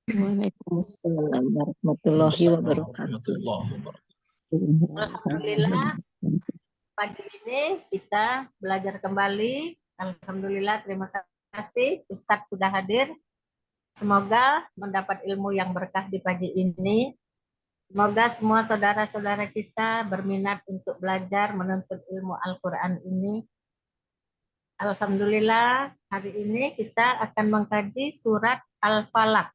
Waalaikumsalam warahmatullahi Waalaikumsalam wabarakatuh. warahmatullahi wabarakatuh. Alhamdulillah, pagi ini kita belajar kembali. Alhamdulillah, terima kasih Ustadz sudah hadir. Semoga mendapat ilmu yang berkah di pagi ini. Semoga semua saudara-saudara kita berminat untuk belajar menuntut ilmu Al-Quran ini. Alhamdulillah, hari ini kita akan mengkaji surat Al-Falaq.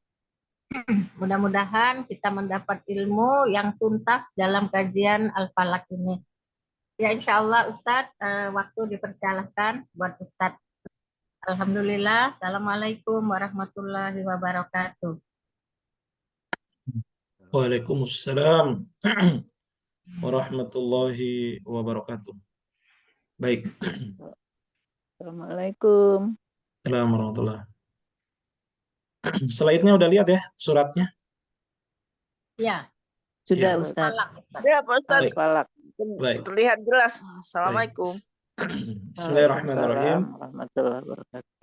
Mudah-mudahan kita mendapat ilmu yang tuntas dalam kajian Al-Falaq ini. Ya, insya Allah Ustadz, waktu dipersilahkan buat Ustadz. Alhamdulillah, Assalamualaikum warahmatullahi wabarakatuh. Waalaikumsalam warahmatullahi wabarakatuh. Baik. Assalamualaikum. Assalamualaikum warahmatullahi. Slide-nya udah lihat ya suratnya? Ya, Sudah Ya. Ustadz. Falaq, Ustadz. Ya Pak Ustadz, Al-Falaq. Baik. terlihat jelas. Assalamualaikum. Bismillahirrahmanirrahim. Waalaikumsalam warahmatullahi wabarakatuh.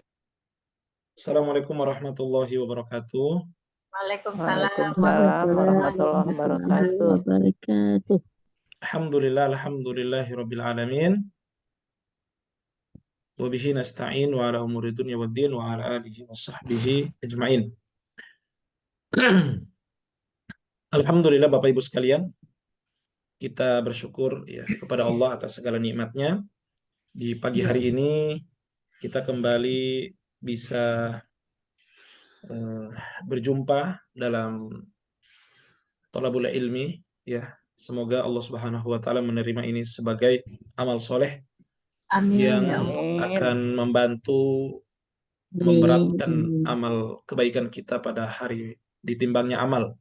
Assalamualaikum warahmatullahi wabarakatuh. Waalaikumsalam Waalaikumsalam warahmatullahi wabarakatuh. Alhamdulillahi rabbil alamin. Wa bihi nasta'in wa ala umuri dunya waddin wa ala alihi wa sahbihi ajma'in. Alhamdulillah Bapak Ibu sekalian, kita bersyukur ya kepada Allah atas segala nikmatnya. Di pagi hari ini kita kembali bisa berjumpa dalam thalabul ilmi ya. Semoga Allah Subhanahu wa taala menerima ini sebagai amal soleh Amin. yang Ya Allah. akan membantu memberatkan amal kebaikan kita pada hari ditimbangnya amal.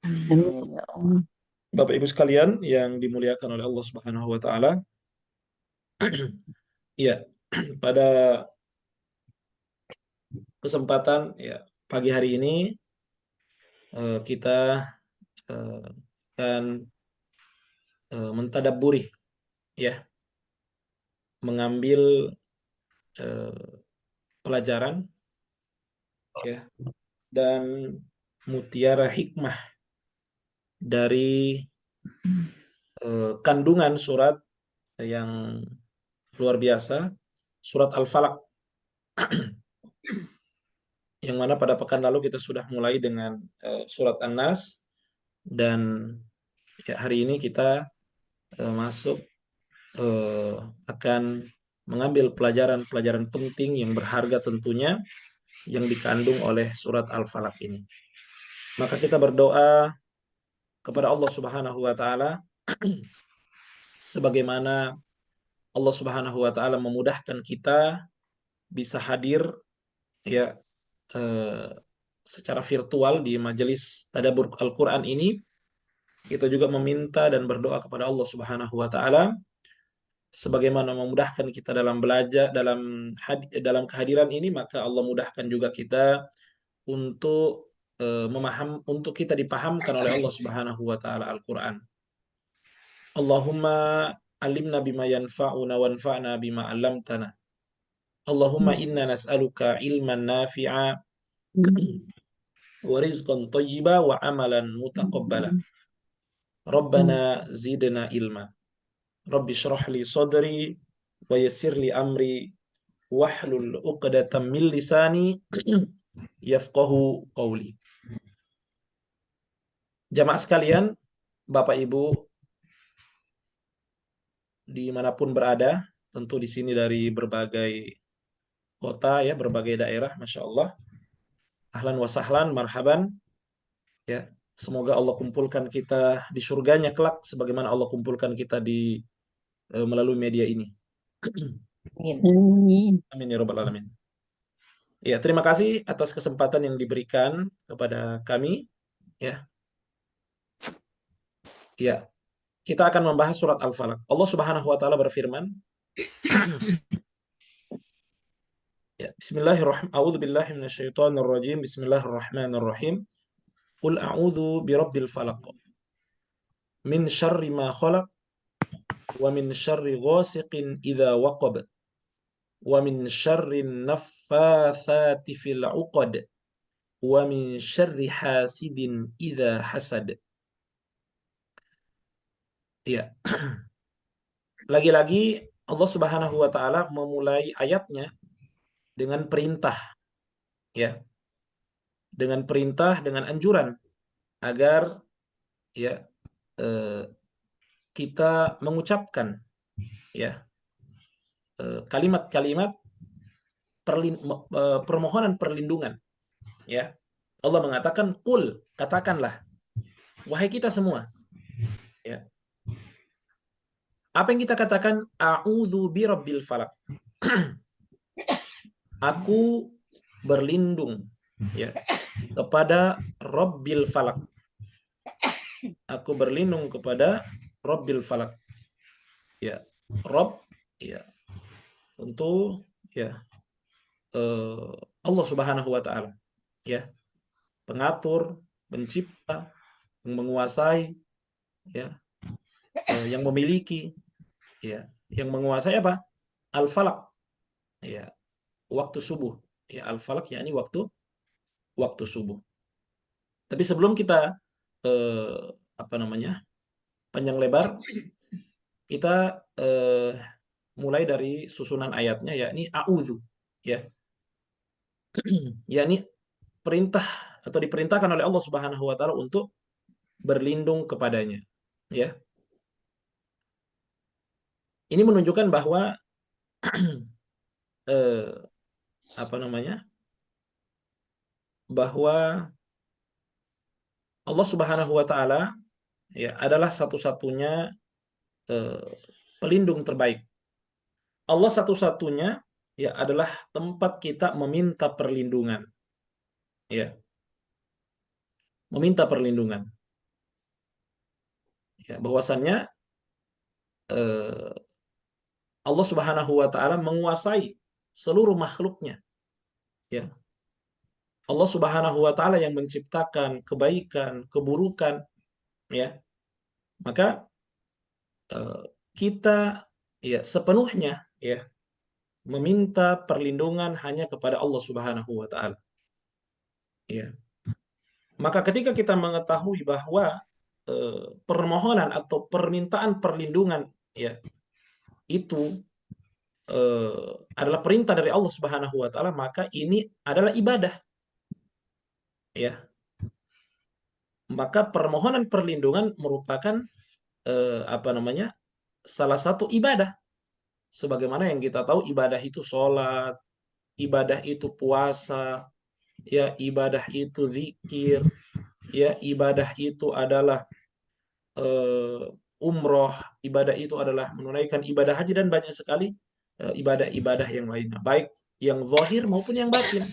Amin ya Allah. Bapak Ibu sekalian yang dimuliakan oleh Allah Subhanahu wa taala. Ya, pada kesempatan ya pagi hari ini kita akan mentadabburi ya, mengambil pelajaran ya dan mutiara hikmah dari kandungan surat yang luar biasa, surat Al-Falaq, yang mana pada pekan lalu kita sudah mulai dengan surat An-Nas, dan ya, hari ini kita masuk akan mengambil pelajaran-pelajaran penting yang berharga tentunya yang dikandung oleh surat Al-Falaq ini. Maka kita berdoa kepada Allah Subhanahu wa taala sebagaimana Allah Subhanahu wa taala memudahkan kita bisa hadir ya secara virtual di majelis tadabbur Al-Qur'an ini. Kita juga meminta dan berdoa kepada Allah Subhanahu wa taala sebagaimana memudahkan kita dalam belajar dalam kehadiran ini, maka Allah mudahkan juga kita untuk untuk kita dipahamkan oleh Allah Subhanahu wa taala Al-Qur'an. Allahumma alimna bima yanfa'una wanfa'na bima 'allamtana. Allahumma inna nas'aluka ilman nafi'a wa rizqan thayyiba wa amalan mutaqabbala. Rabbana zidna ilma. Rabbi shrah li sadri wa yassir li amri wahlul 'uqdatam min lisani yafqahu qawli. Jamaah sekalian, Bapak Ibu dimanapun berada, tentu di sini dari berbagai kota ya, berbagai daerah, Masya Allah. Ahlan wa sahlan, marhaban. Ya, semoga Allah kumpulkan kita di surganya kelak sebagaimana Allah kumpulkan kita di melalui media ini. Amin. Amin ya rabbal alamin. Ya, terima kasih atas kesempatan yang diberikan kepada kami. Ya, ya, kita akan membahas surat Al-Falaq. Allah Subhanahu wa taala berfirman, ya, Bismillahirrahmanirrahim. A'udzubillahi minasyaitonirrajim. Bismillahirrahmanirrahim. Qul a'udzu birabbil falaq. Min syarri ma khalaq wa min syarri ghasiqin idza waqab wa min syarri naffatsati fil 'uqad wa min syarri hasidin idza hasad. Ya. Lagi-lagi Allah Subhanahu wa taala memulai ayatnya dengan perintah, ya. Dengan perintah, dengan anjuran agar ya kita mengucapkan ya kalimat-kalimat permohonan perlindungan, ya. Allah mengatakan qul, katakanlah wahai kita semua, ya. Apa yang kita katakan? A'udzu birabbil falaq. Aku berlindung ya kepada Rabbil falaq. Aku berlindung kepada Rabbil falaq. Ya, Rabb ya. Tentu ya Allah Subhanahu wa taala, ya. Pengatur, pencipta, yang menguasai, ya. Yang memiliki, ya. Yang menguasai apa? Al-falaq. Ya, waktu subuh. Ya, al-falaq yakni waktu subuh. Tapi sebelum kita panjang lebar, kita mulai dari susunan ayatnya, yakni a'udzu, ya. Yakni perintah atau diperintahkan oleh Allah Subhanahu wa taala untuk berlindung kepadanya, ya. Ini menunjukkan bahwa bahwa Allah Subhanahu wa taala ya adalah satu-satunya pelindung terbaik. Allah satu-satunya ya adalah tempat kita meminta perlindungan. Ya. Meminta perlindungan. Ya, bahwasannya Allah Subhanahu wa taala menguasai seluruh makhluknya. Ya. Allah Subhanahu wa taala yang menciptakan kebaikan, keburukan, ya. Maka kita ya sepenuhnya ya meminta perlindungan hanya kepada Allah Subhanahu wa taala. Ya. Maka ketika kita mengetahui bahwa permohonan atau permintaan perlindungan ya itu adalah perintah dari Allah Subhanahu wa taala, maka ini adalah ibadah. Ya. Maka permohonan perlindungan merupakan salah satu ibadah. Sebagaimana yang kita tahu ibadah itu sholat, ibadah itu puasa, ya ibadah itu zikir, ya ibadah itu adalah umroh, ibadah itu adalah menunaikan ibadah haji dan banyak sekali ibadah-ibadah yang lainnya, baik yang zahir maupun yang batin,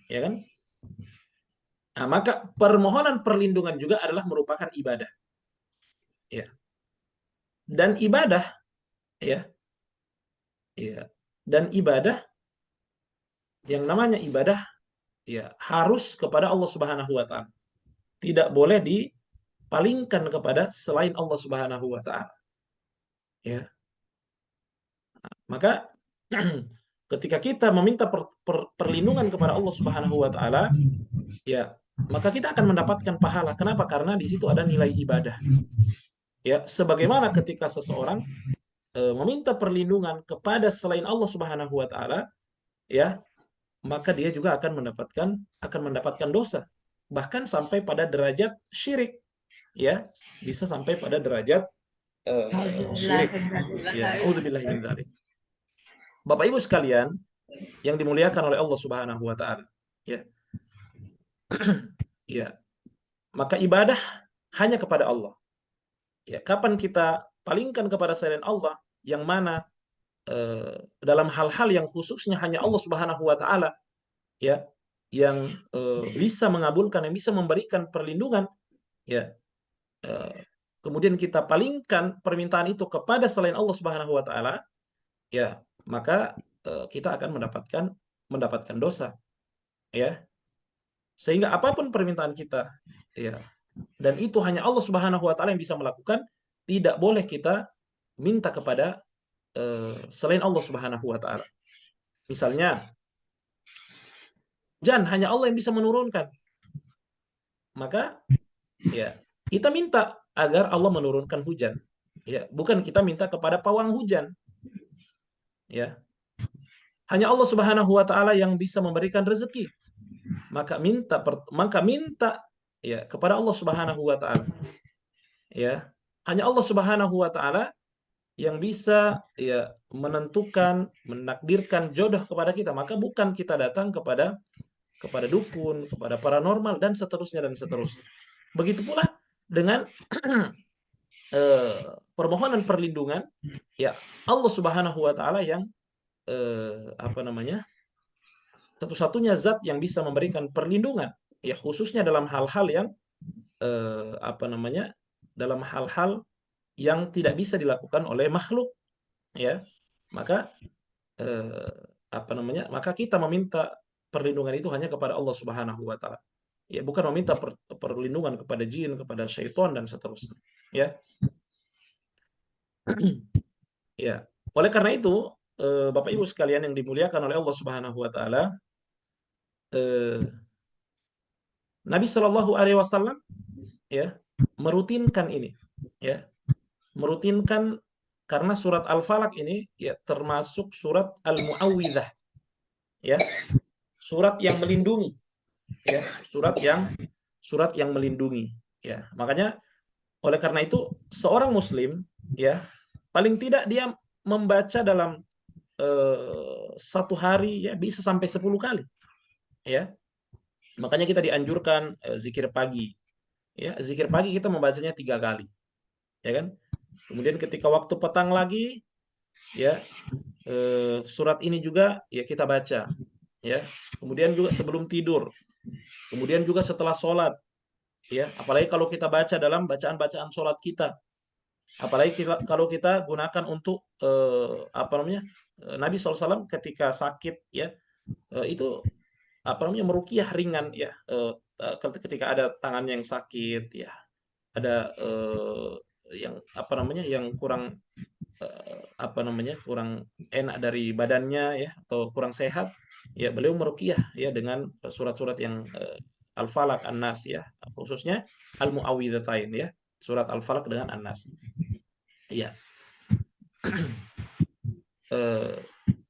ya kan? Nah, maka permohonan perlindungan juga adalah merupakan ibadah, ya. Dan ibadah, ya, ya, dan ibadah yang namanya ibadah, ya harus kepada Allah Subhanahu wa taala. Tidak boleh dipalingkan kepada selain Allah Subhanahu wa taala. Ya. Maka ketika kita meminta perlindungan kepada Allah Subhanahu wa taala, ya, maka kita akan mendapatkan pahala. Kenapa? Karena di situ ada nilai ibadah. Ya, sebagaimana ketika seseorang meminta perlindungan kepada selain Allah Subhanahu wa taala, ya, maka dia juga akan mendapatkan dosa. Bahkan sampai pada derajat syirik. Ya, bisa sampai pada derajat syirik. Ya, auzubillahi min dzalik. Bapak Ibu sekalian yang dimuliakan oleh Allah Subhanahu wa taala, ya. Ya. Maka ibadah hanya kepada Allah. Ya, kapan kita palingkan kepada selain Allah yang mana dalam hal-hal yang khususnya hanya Allah Subhanahu wa taala ya yang bisa mengabulkan, yang bisa memberikan perlindungan, ya. Kemudian kita palingkan permintaan itu kepada selain Allah Subhanahu wa taala, ya, maka kita akan mendapatkan dosa, ya. Sehingga apapun permintaan kita, ya, dan itu hanya Allah Subhanahu wa taala yang bisa melakukan, tidak boleh kita minta kepada selain Allah Subhanahu wa taala. Misalnya hujan, hanya Allah yang bisa menurunkan. Maka ya kita minta agar Allah menurunkan hujan. Ya, bukan kita minta kepada pawang hujan. Ya. Hanya Allah Subhanahu wa taala yang bisa memberikan rezeki. Maka minta ya kepada Allah Subhanahu wa taala. Ya. Hanya Allah Subhanahu wa taala yang bisa ya menentukan, menakdirkan jodoh kepada kita. Maka bukan kita datang kepada dukun, kepada paranormal dan seterusnya dan seterusnya. Begitu pula dengan permohonan perlindungan, ya Allah Subhanahu wa taala yang satu-satunya zat yang bisa memberikan perlindungan, ya khususnya dalam hal-hal yang dalam hal-hal yang tidak bisa dilakukan oleh makhluk, ya. Maka maka kita meminta perlindungan itu hanya kepada Allah Subhanahu wa taala. Ya, bukan meminta perlindungan kepada jin, kepada syaitan dan seterusnya. Ya. Ya. Oleh karena itu, Bapak Ibu sekalian yang dimuliakan oleh Allah Subhanahu wa taala, Nabi Shallallahu alaihi wasallam ya merutinkan ini, ya. Merutinkan karena surat Al-Falaq ini ya termasuk surat Al-Mu'awwidzah. Ya. Surat yang melindungi. Ya, surat yang melindungi, ya. Makanya oleh karena itu seorang muslim ya paling tidak dia membaca dalam satu hari ya bisa sampai 10 kali, ya. Makanya kita dianjurkan zikir pagi, ya. Zikir pagi kita membacanya 3 kali, ya kan. Kemudian ketika waktu petang lagi ya surat ini juga ya kita baca, ya. Kemudian juga sebelum tidur, kemudian juga setelah sholat, ya. Apalagi kalau kita baca dalam bacaan-bacaan sholat kita, apalagi kalau kita gunakan untuk Nabi SAW ketika sakit, ya, itu meruqyah ringan, ya. Ketika ada tangannya yang sakit, ya, ada yang kurang kurang enak dari badannya, ya, atau kurang sehat, ya, beliau meruqyah ya dengan surat-surat yang Al-Falaq, An-Nas, ya, khususnya Al-Mu'awwidzatain, ya, surat Al-Falaq dengan An-Nas. Ya.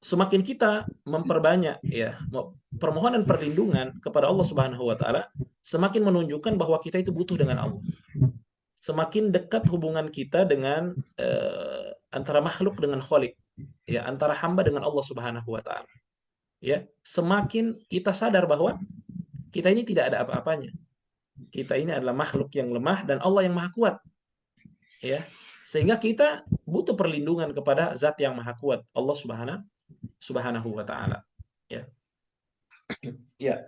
Semakin kita memperbanyak ya permohonan perlindungan kepada Allah Subhanahu wa taala, semakin menunjukkan bahwa kita itu butuh dengan Allah. Semakin dekat hubungan kita dengan antara makhluk dengan Khalik, ya, antara hamba dengan Allah Subhanahu wa taala. Ya, semakin kita sadar bahwa kita ini tidak ada apa-apanya. Kita ini adalah makhluk yang lemah dan Allah yang Maha Kuat. Ya. Sehingga kita butuh perlindungan kepada zat yang Maha Kuat, Allah Subhanahu wa taala. Ya. Ya.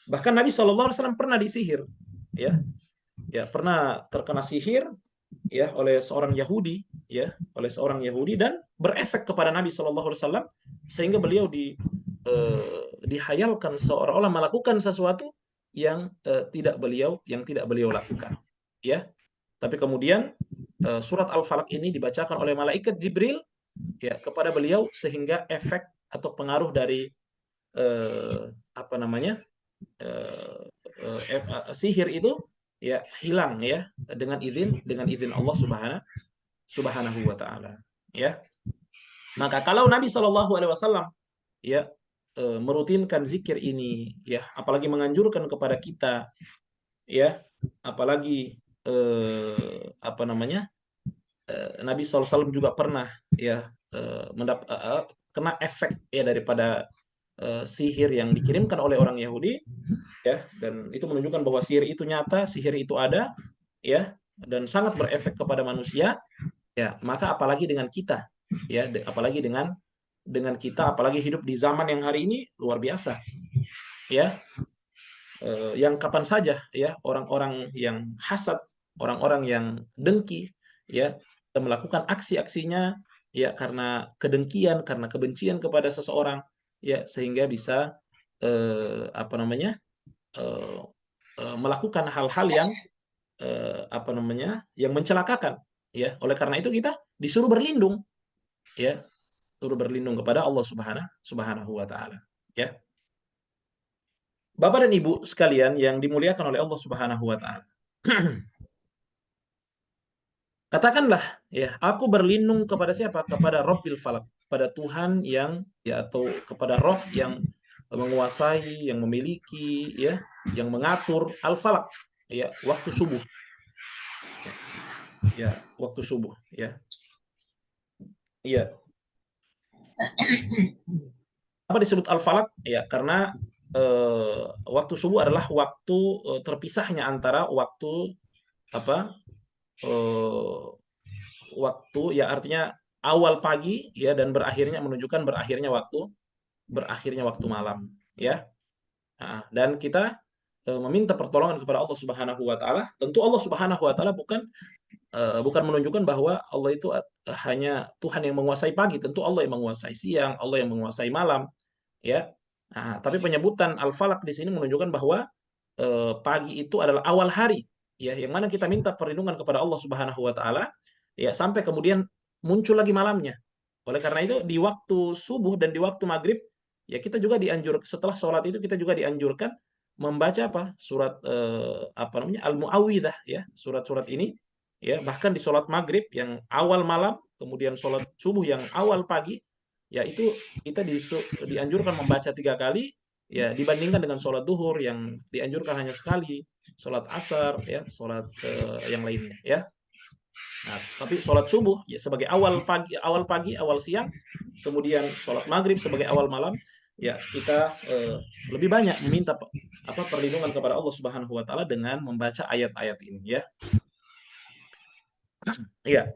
Bahkan Nabi SAW pernah disihir, ya. Ya, pernah terkena sihir ya oleh seorang Yahudi, ya, oleh seorang Yahudi, dan berefek kepada Nabi SAW sehingga beliau dihayalkan seolah-olah melakukan sesuatu yang tidak beliau lakukan, ya. Tapi kemudian surat Al-Falaq ini dibacakan oleh malaikat Jibril ya kepada beliau sehingga efek atau pengaruh dari sihir itu ya hilang, ya, dengan izin Allah Subhanahu wa taala, ya. Maka kalau Nabi Shallallahu alaihi wasallam ya merutinkan zikir ini, ya, apalagi menganjurkan kepada kita, ya, apalagi Nabi SAW juga pernah ya kena efek ya daripada sihir yang dikirimkan oleh orang Yahudi, ya, dan itu menunjukkan bahwa sihir itu nyata, sihir itu ada, ya, dan sangat berefek kepada manusia, ya. Maka apalagi dengan kita, ya, apalagi dengan kita, apalagi hidup di zaman yang hari ini luar biasa, ya. Yang kapan saja ya orang-orang yang hasad, orang-orang yang dengki, ya, melakukan aksi-aksinya ya karena kedengkian, karena kebencian kepada seseorang, ya, sehingga bisa melakukan hal-hal yang yang mencelakakan, ya. Oleh karena itu kita disuruh berlindung, ya, suruh berlindung kepada Allah Subhanahu wa taala, ya. Bapak dan Ibu sekalian yang dimuliakan oleh Allah Subhanahu wa taala. Katakanlah, ya, aku berlindung kepada siapa? Kepada Rabbil Falak, pada Tuhan yang, ya, atau kepada Rob yang menguasai, yang memiliki, ya, yang mengatur Al-Falak, ya, waktu subuh, ya, waktu subuh, ya, iya. Apa disebut Al-Falak? Ya, karena waktu subuh adalah waktu terpisahnya antara waktu apa? eh, Waktu, ya, artinya awal pagi, ya, dan menunjukkan berakhirnya waktu malam, ya. Nah, dan kita meminta pertolongan kepada Allah Subhanahu wa taala. Tentu Allah Subhanahu wa taala bukan menunjukkan bahwa Allah itu hanya Tuhan yang menguasai pagi. Tentu Allah yang menguasai siang, Allah yang menguasai malam, ya. Nah, tapi penyebutan Al-Falak di sini menunjukkan bahwa pagi itu adalah awal hari, ya, yang mana kita minta perlindungan kepada Allah Subhanahu wa taala, ya, sampai kemudian muncul lagi malamnya. Oleh karena itu di waktu subuh dan di waktu maghrib, ya, kita juga setelah sholat itu kita juga dianjurkan membaca apa? Surat apa namanya? Al-Mu'awwidzah, ya, surat-surat ini, ya, bahkan di sholat maghrib yang awal malam, kemudian sholat subuh yang awal pagi, ya, itu kita dianjurkan membaca 3 kali, ya, dibandingkan dengan sholat duhur yang dianjurkan hanya sekali, sholat asar, ya, sholat yang lainnya, ya. Nah, tapi sholat subuh, ya, sebagai awal pagi, awal siang, kemudian sholat maghrib sebagai awal malam, ya, kita lebih banyak meminta perlindungan kepada Allah Subhanahu wa taala dengan membaca ayat-ayat ini, ya. Iya.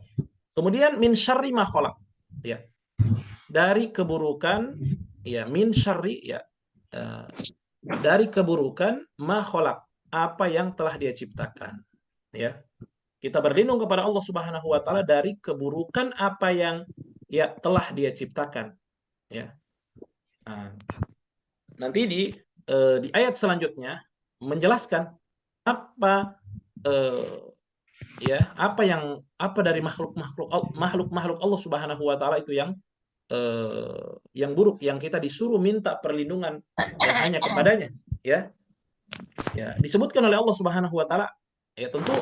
Kemudian min syarri ma khalaq, ya. Dari keburukan, ya, min syarri, ya, dari keburukan ma khalaq, apa yang telah Dia ciptakan, ya. Kita berlindung kepada Allah Subhanahu wa taala dari keburukan apa yang, ya, telah Dia ciptakan, ya. Nah, nanti di ayat selanjutnya menjelaskan apa apa dari makhluk Allah Subhanahu wa taala itu yang buruk, yang kita disuruh minta perlindungan, ya, hanya kepadanya, ya. Ya, disebutkan oleh Allah Subhanahu wa taala, ya, tentu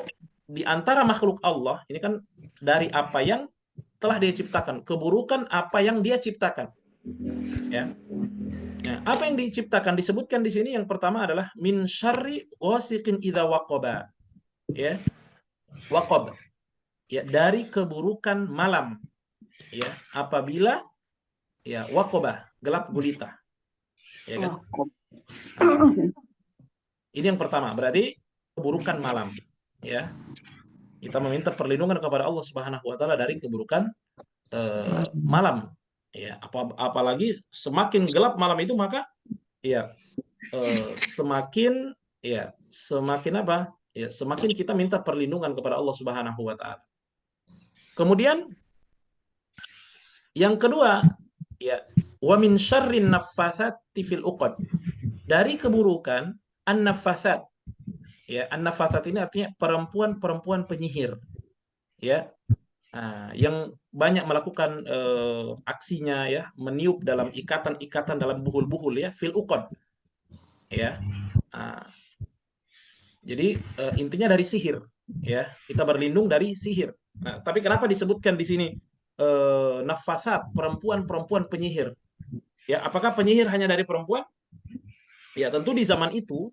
di antara makhluk Allah ini kan dari apa yang telah Dia ciptakan, keburukan apa yang Dia ciptakan, ya. Nah, apa yang diciptakan disebutkan di sini, yang pertama adalah min syarri ghasiqin idza waqaba, ya. Waqab, ya, dari keburukan malam, ya, apabila, ya, waqaba, gelap gulita, ya kan. Ini yang pertama, berarti keburukan malam, ya. Kita meminta perlindungan kepada Allah Subhanahu wa taala dari keburukan malam, ya. Apalagi semakin gelap malam itu, maka, ya, semakin apa? Ya, semakin kita minta perlindungan kepada Allah Subhanahu wa taala. Kemudian yang kedua, ya, wa min syarrin naffatsati fil uqad. Dari keburukan an-naffatsat. Ya, an-naffatsat ini artinya perempuan-perempuan penyihir, ya. Yang banyak melakukan aksinya, ya, meniup dalam ikatan-ikatan dalam buhul-buhul, ya, fil uqad, ya. Jadi intinya dari sihir, ya. Kita berlindung dari sihir. Nah, tapi kenapa disebutkan di sini nafasat, perempuan-perempuan penyihir? Ya, apakah penyihir hanya dari perempuan? Ya, tentu di zaman itu,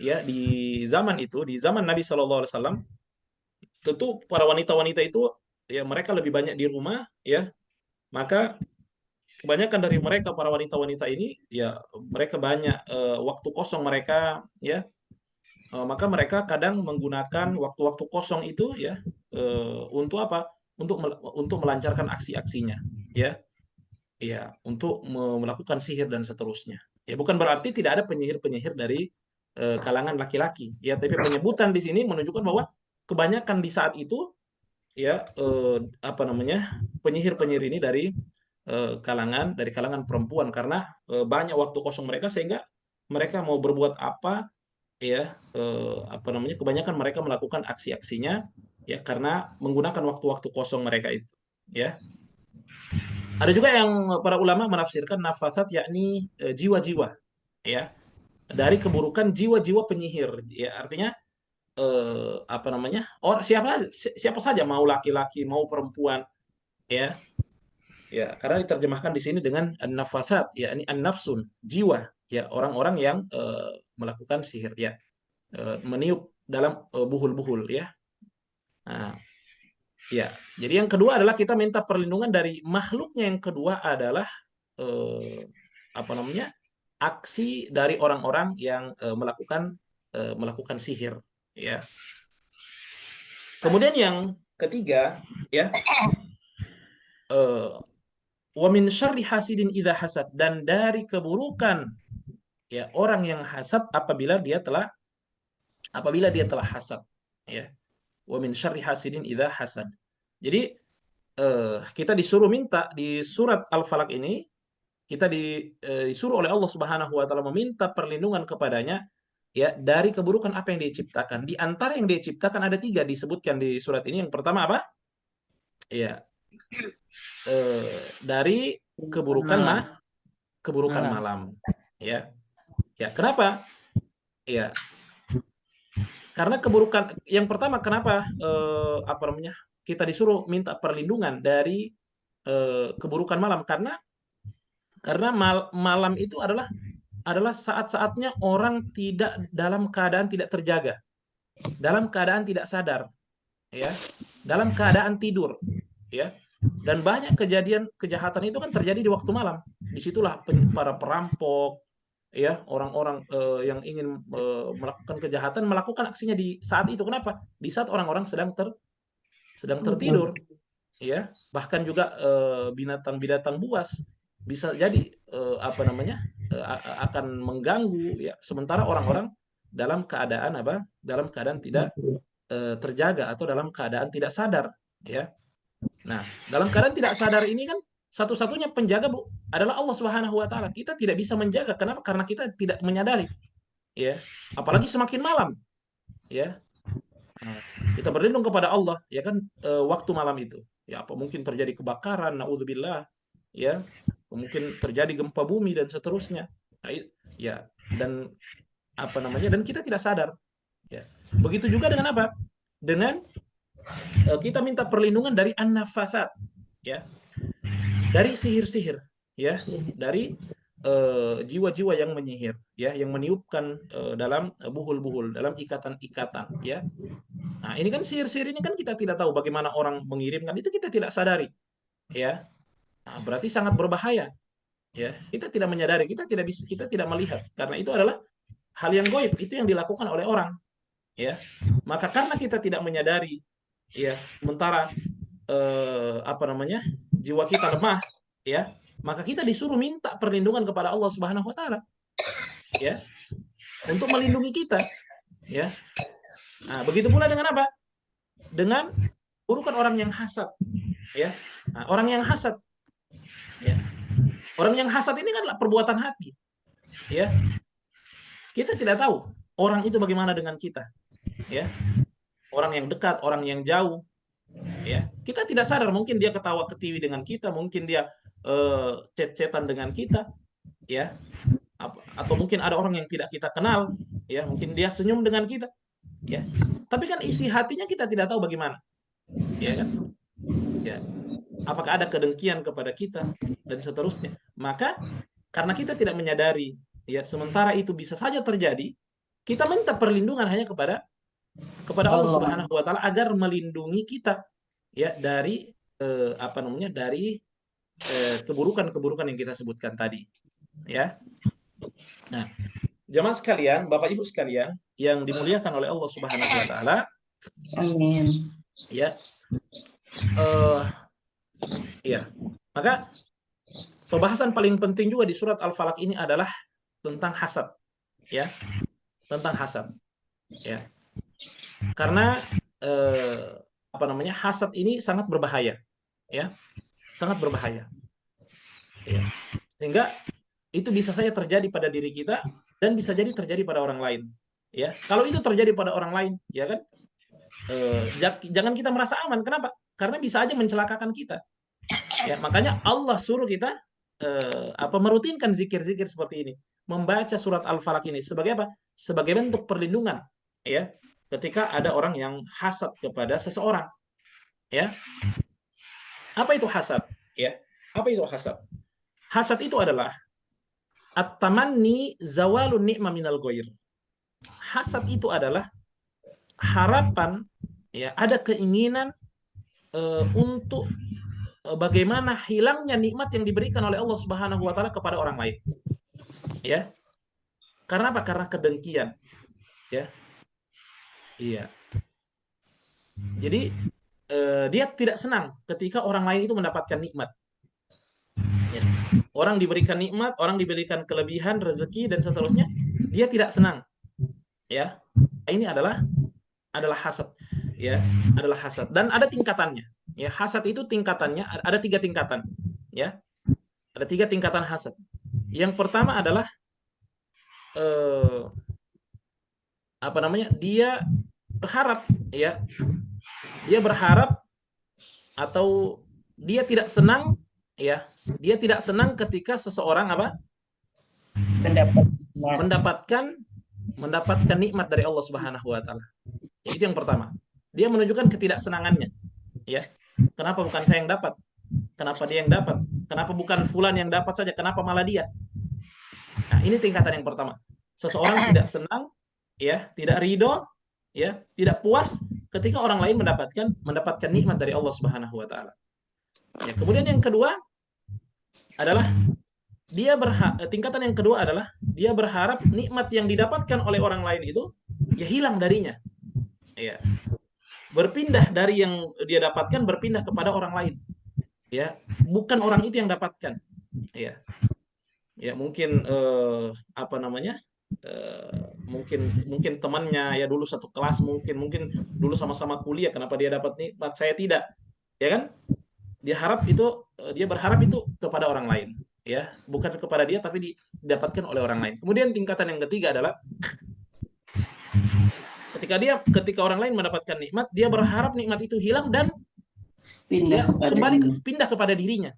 ya, di zaman Nabi Shallallahu Alaihi Wasallam, tentu para wanita-wanita itu, ya, mereka lebih banyak di rumah, ya. Maka kebanyakan dari mereka, para wanita-wanita ini, ya, mereka banyak waktu kosong mereka, ya. Maka mereka kadang menggunakan waktu-waktu kosong itu, ya, untuk apa? Untuk melancarkan aksi-aksinya, ya. Ya, untuk melakukan sihir dan seterusnya. Ya, bukan berarti tidak ada penyihir-penyihir dari kalangan laki-laki, ya, tapi penyebutan di sini menunjukkan bahwa kebanyakan di saat itu, ya, penyihir-penyihir ini dari kalangan perempuan, karena banyak waktu kosong mereka, sehingga mereka mau berbuat apa, ya, kebanyakan mereka melakukan aksi-aksinya, ya, karena menggunakan waktu-waktu kosong mereka itu, ya. Ada juga yang para ulama menafsirkan nafasat yakni jiwa-jiwa, ya. dari keburukan jiwa-jiwa penyihir. Ya, artinya apa namanya? Siapa saja, mau laki-laki mau perempuan, ya. Ya, karena diterjemahkan di sini dengan an-nafasat, ya, ini an-nafsun, jiwa, ya, orang-orang yang melakukan sihir, ya, meniup dalam buhul-buhul, ya. Nah, ya. Jadi yang kedua adalah kita minta perlindungan dari makhluknya yang kedua adalah eh, apa namanya? Aksi dari orang-orang yang melakukan sihir, ya. Kemudian yang ketiga, ya, wa min syarri hasidin idza hasad, dan dari keburukan, ya, orang yang hasad apabila dia telah hasad, ya. Wa min syarri hasidin idza hasad. Jadi kita disuruh minta di surat Al-Falaq ini, kita disuruh oleh Allah Subhanahu wa taala meminta perlindungan kepadanya, ya, dari keburukan apa yang dia ciptakan. Di antara yang dia ciptakan ada 3 disebutkan di surat ini. Yang pertama apa? Ya, dari keburukan malam. Ya. Ya, kenapa? Ya. Karena keburukan yang pertama, kenapa apa namanya? Kita disuruh minta perlindungan dari keburukan malam, karena malam itu adalah saat-saatnya orang tidak dalam keadaan tidak terjaga, dalam keadaan tidak sadar, ya, dalam keadaan tidur, ya. Dan banyak kejadian kejahatan itu kan terjadi di waktu malam. Disitulah para perampok, ya, orang-orang yang ingin melakukan kejahatan melakukan aksinya di saat itu. Kenapa? Di saat orang-orang sedang tertidur, ya. Bahkan juga binatang-binatang buas bisa jadi apa namanya? Akan mengganggu, ya, sementara orang-orang dalam keadaan apa? Dalam keadaan tidak terjaga atau dalam keadaan tidak sadar, ya. Nah, dalam keadaan tidak sadar ini kan satu-satunya penjaga, Bu, adalah Allah Subhanahu wa taala. Kita tidak bisa menjaga. Kenapa? Karena kita tidak menyadari, ya. Apalagi semakin malam, ya. Nah, kita berlindung kepada Allah, ya kan, waktu malam itu. Ya, apa mungkin terjadi kebakaran, naudzubillah, ya. Mungkin terjadi gempa bumi dan seterusnya. Nah, ya, dan apa namanya? Dan kita tidak sadar, ya. Begitu juga dengan apa? Dengan kita minta perlindungan dari an-nafasat, ya, dari sihir-sihir, ya, dari jiwa-jiwa yang menyihir, ya, yang meniupkan dalam buhul-buhul, dalam ikatan-ikatan, ya. Nah, ini kan sihir-sihir ini kan kita tidak tahu bagaimana orang mengirimkan, itu kita tidak sadari, ya. Nah, berarti sangat berbahaya, ya. Kita tidak menyadari, kita tidak melihat, karena itu adalah hal yang gaib, itu yang dilakukan oleh orang, ya. Maka karena kita tidak menyadari, ya, sementara apa namanya? Jiwa kita lemah, ya, maka kita disuruh minta perlindungan kepada Allah Subhanahu wa taala, ya, untuk melindungi kita, ya. Nah, begitu pula dengan apa? Dengan burukan orang yang hasad, ya. Nah, orang yang hasad, ya. Orang yang hasad ini kan perbuatan hati, ya. Kita tidak tahu orang itu bagaimana dengan kita, ya. Orang yang dekat, orang yang jauh, ya. Kita tidak sadar, mungkin dia ketawa ketiwi dengan kita, mungkin dia chat-chatan dengan kita, ya. Atau mungkin ada orang yang tidak kita kenal, ya, mungkin dia senyum dengan kita, ya. Tapi kan isi hatinya kita tidak tahu bagaimana, ya kan? Ya. Apakah ada kedengkian kepada kita dan seterusnya. Maka karena kita tidak menyadari, ya, sementara itu bisa saja terjadi, kita minta perlindungan hanya kepada Allah Subhanahu wa taala agar melindungi kita, ya, dari apa namanya? Dari keburukan-keburukan yang kita sebutkan tadi, ya. Nah, jemaah sekalian, Bapak Ibu sekalian yang dimuliakan oleh Allah Subhanahu wa taala. Amin. Ya. Ya. Maka pembahasan paling penting juga di surat Al-Falaq ini adalah tentang hasad, ya. Tentang hasad. Ya. Karena apa namanya? Hasad ini sangat berbahaya, ya. Sangat berbahaya. Ya. Sehingga itu bisa saja terjadi pada diri kita dan bisa jadi terjadi pada orang lain, ya. Kalau itu terjadi pada orang lain, ya kan, jangan kita merasa aman. Kenapa? Karena bisa aja mencelakakan kita, ya. Makanya Allah suruh kita merutinkan zikir-zikir seperti ini, membaca surat Al-Falaq ini sebagai apa? Sebagai bentuk perlindungan, ya, ketika ada orang yang hasad kepada seseorang, ya. Apa itu hasad? Ya, apa itu hasad? Hasad itu adalah at-tamanni zawalun ni'ma minal ghair. Hasad itu adalah harapan, ya, ada keinginan untuk bagaimana hilangnya nikmat yang diberikan oleh Allah Subhanahu wa taala kepada orang lain. Ya. Karena apa? Karena kedengkian. Ya. Iya. Jadi dia tidak senang ketika orang lain itu mendapatkan nikmat. Ya. Orang diberikan nikmat, orang diberikan kelebihan, rezeki dan seterusnya, dia tidak senang. Ya. Ini adalah hasad. Ya, adalah hasad dan ada tingkatannya. Ya, hasad itu tingkatannya ada 3 tingkatan. Ya. Ada 3 tingkatan hasad. Yang pertama adalah apa namanya? Dia berharap, ya. Dia berharap atau dia tidak senang, ya. Dia tidak senang ketika seseorang apa? mendapatkan nikmat dari Allah Subhanahu wa taala. Ya, itu yang pertama. Dia menunjukkan ketidaksenangannya, ya. Kenapa bukan saya yang dapat? Kenapa dia yang dapat? Kenapa bukan fulan yang dapat saja? Kenapa malah dia? Nah, ini tingkatan yang pertama. Seseorang tidak senang, ya, tidak ridho, ya, tidak puas ketika orang lain mendapatkan nikmat dari Allah Subhanahu wa taala. Ya, kemudian yang kedua adalah tingkatan yang kedua adalah dia berharap nikmat yang didapatkan oleh orang lain itu ya hilang darinya. Ya. Berpindah dari yang dia dapatkan, berpindah kepada orang lain. Ya, bukan orang itu yang dapatkan. Ya. Ya, mungkin apa namanya? Mungkin temannya ya dulu satu kelas, mungkin dulu sama-sama kuliah, kenapa dia dapat nikmat saya tidak? Ya kan? Dia berharap itu kepada orang lain, ya, bukan kepada dia tapi didapatkan oleh orang lain. Kemudian tingkatan yang ketiga adalah ketika orang lain mendapatkan nikmat, dia berharap nikmat itu hilang dan pindah kepada dirinya,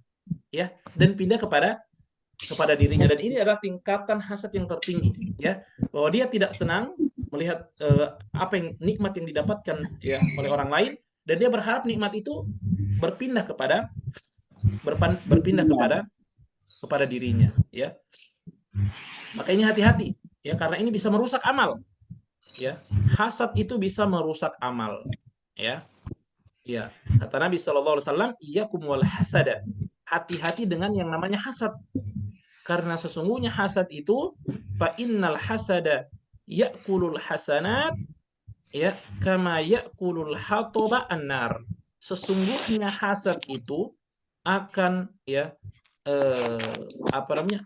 ya, dan pindah kepada dirinya. Dan ini adalah tingkatan hasad yang tertinggi, ya, bahwa dia tidak senang melihat nikmat yang didapatkan, ya, oleh orang lain, dan dia berharap nikmat itu berpindah kepada dirinya, ya. Maka ini hati-hati, ya, karena ini bisa merusak amal, ya. Hasad itu bisa merusak amal, ya. Ya, kata Nabi SAW, iyyakum wal hasada. Hati-hati dengan yang namanya hasad. Karena sesungguhnya hasad itu fa innal hasada ya'kulul hasanat, ya, kama ya'kulul hataba annar. Sesungguhnya hasad itu akan, ya,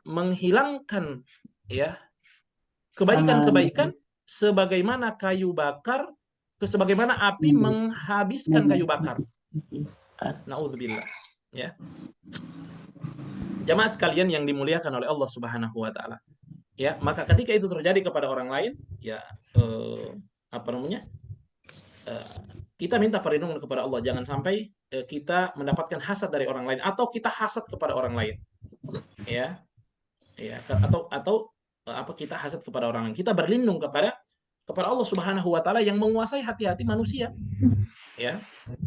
menghilangkan, ya, kebaikan-kebaikan sebagaimana kayu bakar, sebagaimana api menghabiskan kayu bakar. Naudzubillah, ya. Jamaah sekalian yang dimuliakan oleh Allah Subhanahu wa taala. Ya, maka ketika itu terjadi kepada orang lain, ya, kita minta perlindungan kepada Allah, jangan sampai kita mendapatkan hasad dari orang lain atau kita hasad kepada orang lain. Ya. Ya, atau kita hasad kepada orang lain. Kita berlindung kepada Allah Subhanahu wa taala yang menguasai hati-hati manusia. Ya.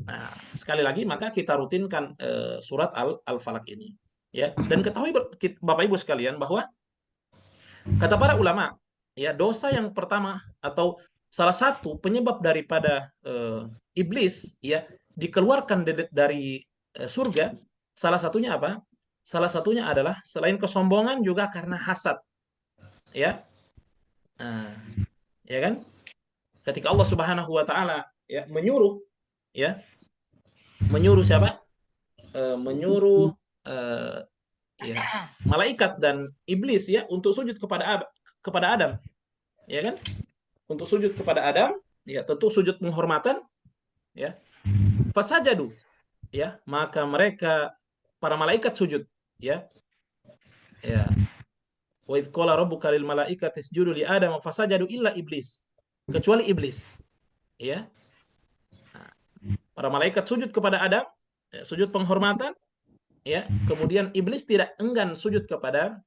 Nah, sekali lagi maka kita rutinkan surat Al-Falaq ini. Ya, dan ketahui Bapak Ibu sekalian bahwa kata para ulama, ya, dosa yang pertama atau salah satu penyebab daripada iblis, ya, dikeluarkan dari surga, salah satunya apa? Salah satunya adalah selain kesombongan juga karena hasad. Ya. Ya kan? Ketika Allah Subhanahu wa taala, ya, menyuruh siapa? Menyuruh ya, malaikat dan iblis, ya, untuk sujud kepada Adam, ya kan? Untuk sujud kepada Adam, ya, tentu sujud penghormatan, ya. Fasajadu, ya, maka mereka para malaikat sujud, ya. Ya. Wa idz qala rabbuka lil malaikati isjudu li Adam fasajadu illa iblis. Kecuali iblis, ya. Para malaikat sujud kepada Adam, ya, sujud penghormatan, ya. Kemudian iblis tidak enggan sujud kepada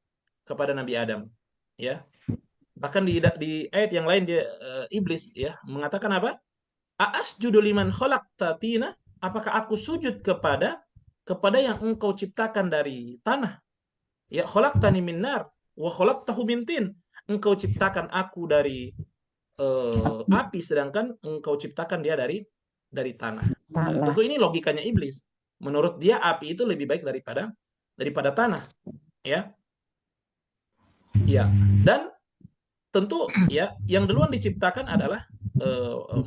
Nabi Adam. ya. Bahkan di ayat yang lain dia iblis ya mengatakan apa? Aasjudu liman khalaqta tina? Apakah aku sujud kepada yang engkau ciptakan dari tanah? Ya khalaqtani min nar wa khalaqtahu min tin. Engkau ciptakan aku dari api sedangkan engkau ciptakan dia dari tanah. Tentu ini logikanya iblis. Menurut dia api itu lebih baik daripada tanah, ya. Ya. Dan tentu ya yang duluan diciptakan adalah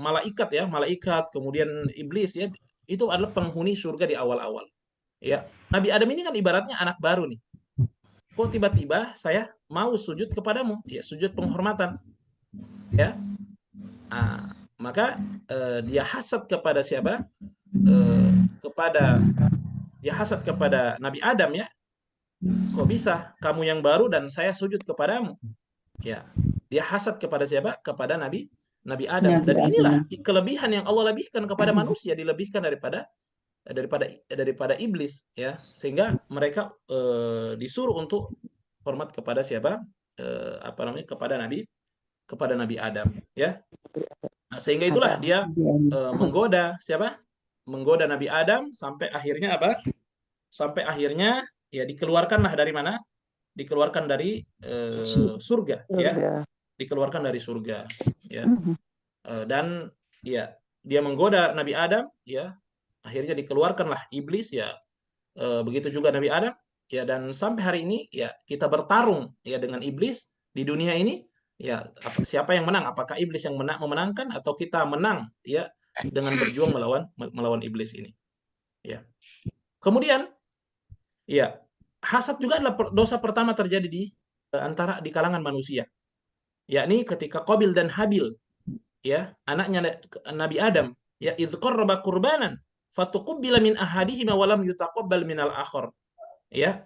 malaikat ya, malaikat kemudian iblis ya. Itu adalah penghuni surga di awal-awal. Ya. Nabi Adam ini kan ibaratnya anak baru nih. Kok tiba-tiba saya mau sujud kepadamu? Ya, sujud penghormatan. Ya. Maka dia hasad kepada siapa? Dia hasad kepada Nabi Adam ya. Kok bisa kamu yang baru dan saya sujud kepadamu? Ya. Dia hasad kepada siapa? Kepada Nabi Adam. Dan inilah kelebihan yang Allah lebihkan kepada manusia, dilebihkan daripada iblis ya. Sehingga mereka disuruh untuk hormat kepada siapa? Kepada Nabi Adam ya. Nah, sehingga itulah dia menggoda siapa? Menggoda Nabi Adam sampai akhirnya apa? Sampai akhirnya ya dikeluarkanlah dari mana? Dikeluarkan dari surga ya. Dikeluarkan dari surga ya. Dan ya dia menggoda Nabi Adam ya. Akhirnya dikeluarkanlah iblis ya. Begitu juga Nabi Adam ya, dan sampai hari ini ya kita bertarung ya dengan iblis di dunia ini ya. Siapa yang menang? Apakah iblis yang memenangkan atau kita menang ya dengan berjuang melawan iblis ini ya. Kemudian ya hasad juga adalah dosa pertama terjadi di kalangan manusia, yakni ketika Qabil dan Habil ya, anaknya Nabi Adam ya, idz qarraba qurbanan fatuqbila min ahadihima wa lam yutaqabbal minal akhar ya.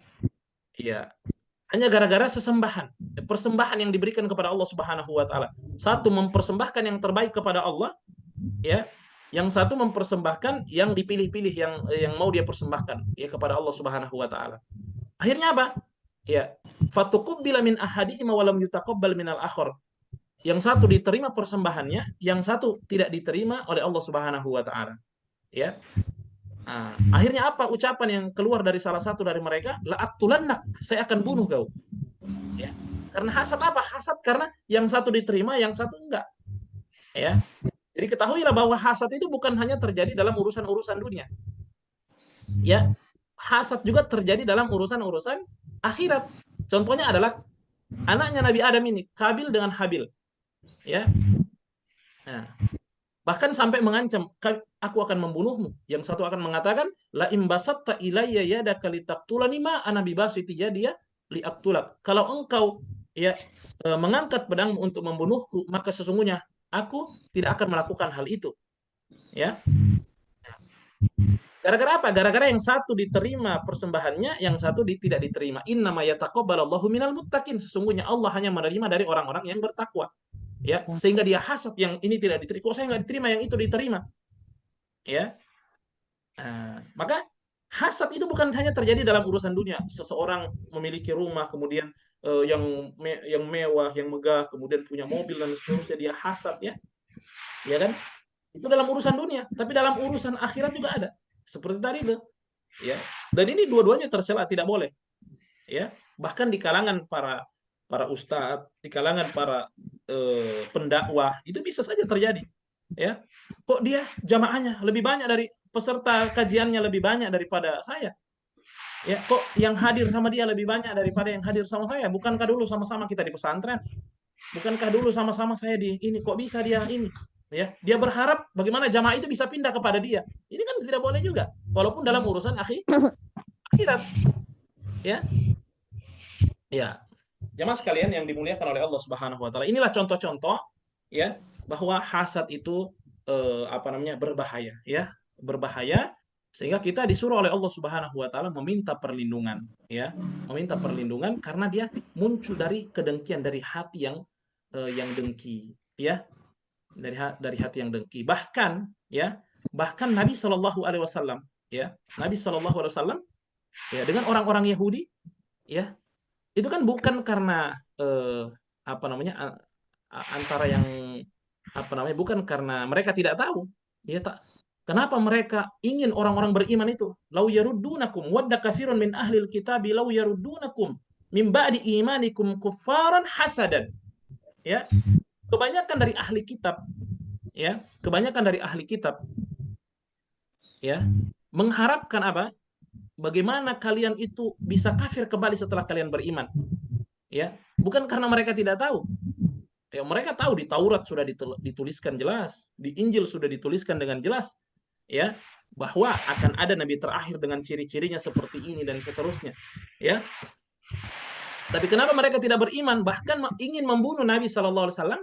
Ya, hanya gara-gara persembahan yang diberikan kepada Allah Subhanahu wa taala. Satu mempersembahkan yang terbaik kepada Allah ya, yang satu mempersembahkan yang dipilih-pilih yang mau dia persembahkan ya kepada Allah Subhanahu wa taala. Akhirnya apa? Ya, fatuqbila min ahadihima wa lam yutaqabbal minal akhar. Yang satu diterima persembahannya, yang satu tidak diterima oleh Allah Subhanahu wa taala. Ya. Akhirnya apa ucapan yang keluar dari salah satu dari mereka? La'aqtulannak, saya akan bunuh kau. Ya. Karena hasad apa? Hasad karena yang satu diterima, yang satu enggak. Ya. Jadi ketahuilah bahwa hasad itu bukan hanya terjadi dalam urusan-urusan dunia. Ya. Hasad juga terjadi dalam urusan-urusan akhirat. Contohnya adalah anaknya Nabi Adam ini, Qabil dengan Habil. Ya. Nah, bahkan sampai mengancam, aku akan membunuhmu. Yang satu akan mengatakan, la imbasatta ilayya yadaka litaqtulani ma ana bibasiti yadiya liaqtulak. Kalau engkau ya mengangkat pedangmu untuk membunuhku, maka sesungguhnya aku tidak akan melakukan hal itu. Ya. Gara-gara apa? Gara-gara yang satu diterima persembahannya, yang satu tidak diterima. Innama yataqabbalallahu minal muttaqin. Sesungguhnya Allah hanya menerima dari orang-orang yang bertakwa. Ya, sehingga dia hasad yang ini tidak diterima. Kok saya nggak diterima, yang itu diterima? Ya. Maka hasad itu bukan hanya terjadi dalam urusan dunia. Seseorang memiliki rumah, kemudian yang mewah, yang megah, kemudian punya mobil dan seterusnya, dia hasad ya. Ya kan? Itu dalam urusan dunia, tapi dalam urusan akhirat juga ada. Seperti tadi itu. Ya. Dan ini dua-duanya tercela, tidak boleh. Ya. Bahkan di kalangan para ustadz, di kalangan para pendakwah, itu bisa saja terjadi. Ya. Kok dia jamaahnya lebih banyak dari peserta kajiannya lebih banyak daripada saya? Ya, kok yang hadir sama dia lebih banyak daripada yang hadir sama saya? Bukankah dulu sama-sama kita di pesantren? Bukankah dulu sama-sama saya di ini? Kok bisa dia ini? Ya, dia berharap bagaimana jamaah itu bisa pindah kepada dia. Ini kan tidak boleh juga, walaupun dalam urusan akhirat. Ya. Ya. Jamaah sekalian yang dimuliakan oleh Allah Subhanahu wa taala. Inilah contoh-contoh ya bahwa hasad itu berbahaya ya. Berbahaya sehingga kita disuruh oleh Allah Subhanahu wa taala meminta perlindungan ya. Meminta perlindungan karena dia muncul dari kedengkian, dari hati yang dengki ya. Dari hati yang dengki. Bahkan Nabi Shallallahu alaihi wasallam ya, Nabi Shallallahu alaihi wasallam ya dengan orang-orang Yahudi ya, itu kan bukan karena apa namanya antara yang apa namanya, bukan karena mereka tidak tahu, ya tak. Kenapa mereka ingin orang-orang beriman itu? Lau yaruddunakum wadda katsirun min ahlil kitabi lau yaruddunakum min ba'di imanikum kuffaran hasadan. Ya, kebanyakan dari ahli kitab, ya, kebanyakan dari ahli kitab, ya, mengharapkan apa? Bagaimana kalian itu bisa kafir kembali setelah kalian beriman? Ya, bukan karena mereka tidak tahu. Ya, mereka tahu di Taurat sudah dituliskan jelas, di Injil sudah dituliskan dengan jelas, ya, bahwa akan ada nabi terakhir dengan ciri-cirinya seperti ini dan seterusnya, ya. Tapi kenapa mereka tidak beriman, bahkan ingin membunuh Nabi Shallallahu Alaihi Wasallam,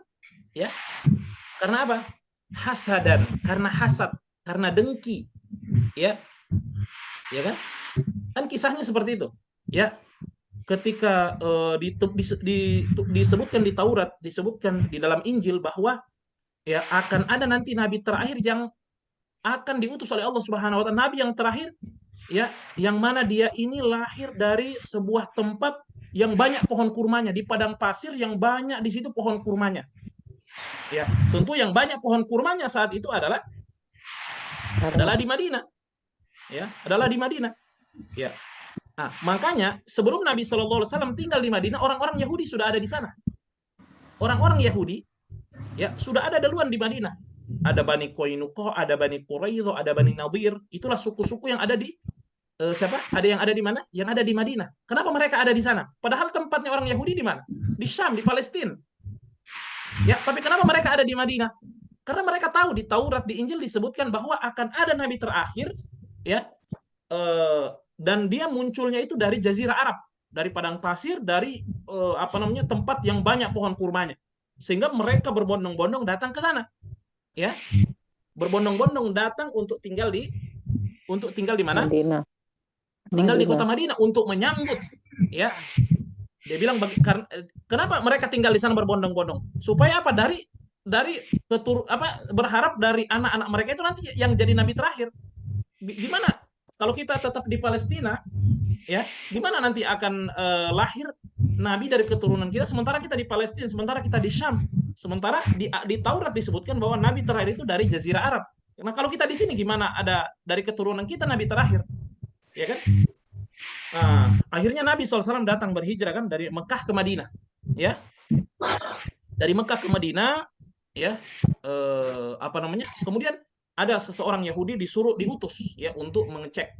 ya? Karena apa? Hasadan, karena hasad, karena dengki, ya, ya kan? Kan kisahnya seperti itu, ya. Ketika disebutkan di Taurat, disebutkan di dalam Injil bahwa ya akan ada nanti nabi terakhir yang akan diutus oleh Allah Subhanahu wa taala, nabi yang terakhir, ya, yang mana dia ini lahir dari sebuah tempat yang banyak pohon kurmanya, di padang pasir yang banyak di situ pohon kurmanya. Ya, tentu yang banyak pohon kurmanya saat itu adalah di Madinah. Ya, adalah di Madinah. Ya. Nah, makanya sebelum Nabi Shallallahu Alaihi Wasallam tinggal di Madinah, orang-orang Yahudi sudah ada di sana. Orang-orang Yahudi, ya, sudah ada duluan di Madinah. Ada Bani Qainuqa, ada Bani Quraidah, ada Bani Nadir. Itulah suku-suku yang ada di siapa? Ada yang ada di mana? Yang ada di Madinah. Kenapa mereka ada di sana? Padahal tempatnya orang Yahudi di mana? Di Syam, di Palestina. Ya, tapi kenapa mereka ada di Madinah? Karena mereka tahu di Taurat, di Injil disebutkan bahwa akan ada nabi terakhir, ya, dan dia munculnya itu dari Jazirah Arab, dari padang pasir, dari apa namanya, tempat yang banyak pohon kurmanya, sehingga mereka berbondong-bondong datang ke sana, ya, berbondong-bondong datang untuk tinggal di mana? Madinah. Tinggal di kota Madinah untuk menyambut, ya. Dia bilang kenapa mereka tinggal di sana berbondong-bondong? Supaya apa? Dari berharap dari anak-anak mereka itu nanti yang jadi nabi terakhir. Gimana kalau kita tetap di Palestina, ya, gimana nanti akan lahir nabi dari keturunan kita sementara kita di Palestina, sementara kita di Syam, sementara di Taurat disebutkan bahwa nabi terakhir itu dari Jazirah Arab. Nah, kalau kita di sini gimana ada dari keturunan kita nabi terakhir, ya kan? Nah, akhirnya Nabi SAW datang berhijrah kan dari Mekah ke Madinah, ya, dari Mekah ke Madinah, ya, apa namanya? Kemudian ada seseorang Yahudi diutus, ya, untuk mengecek.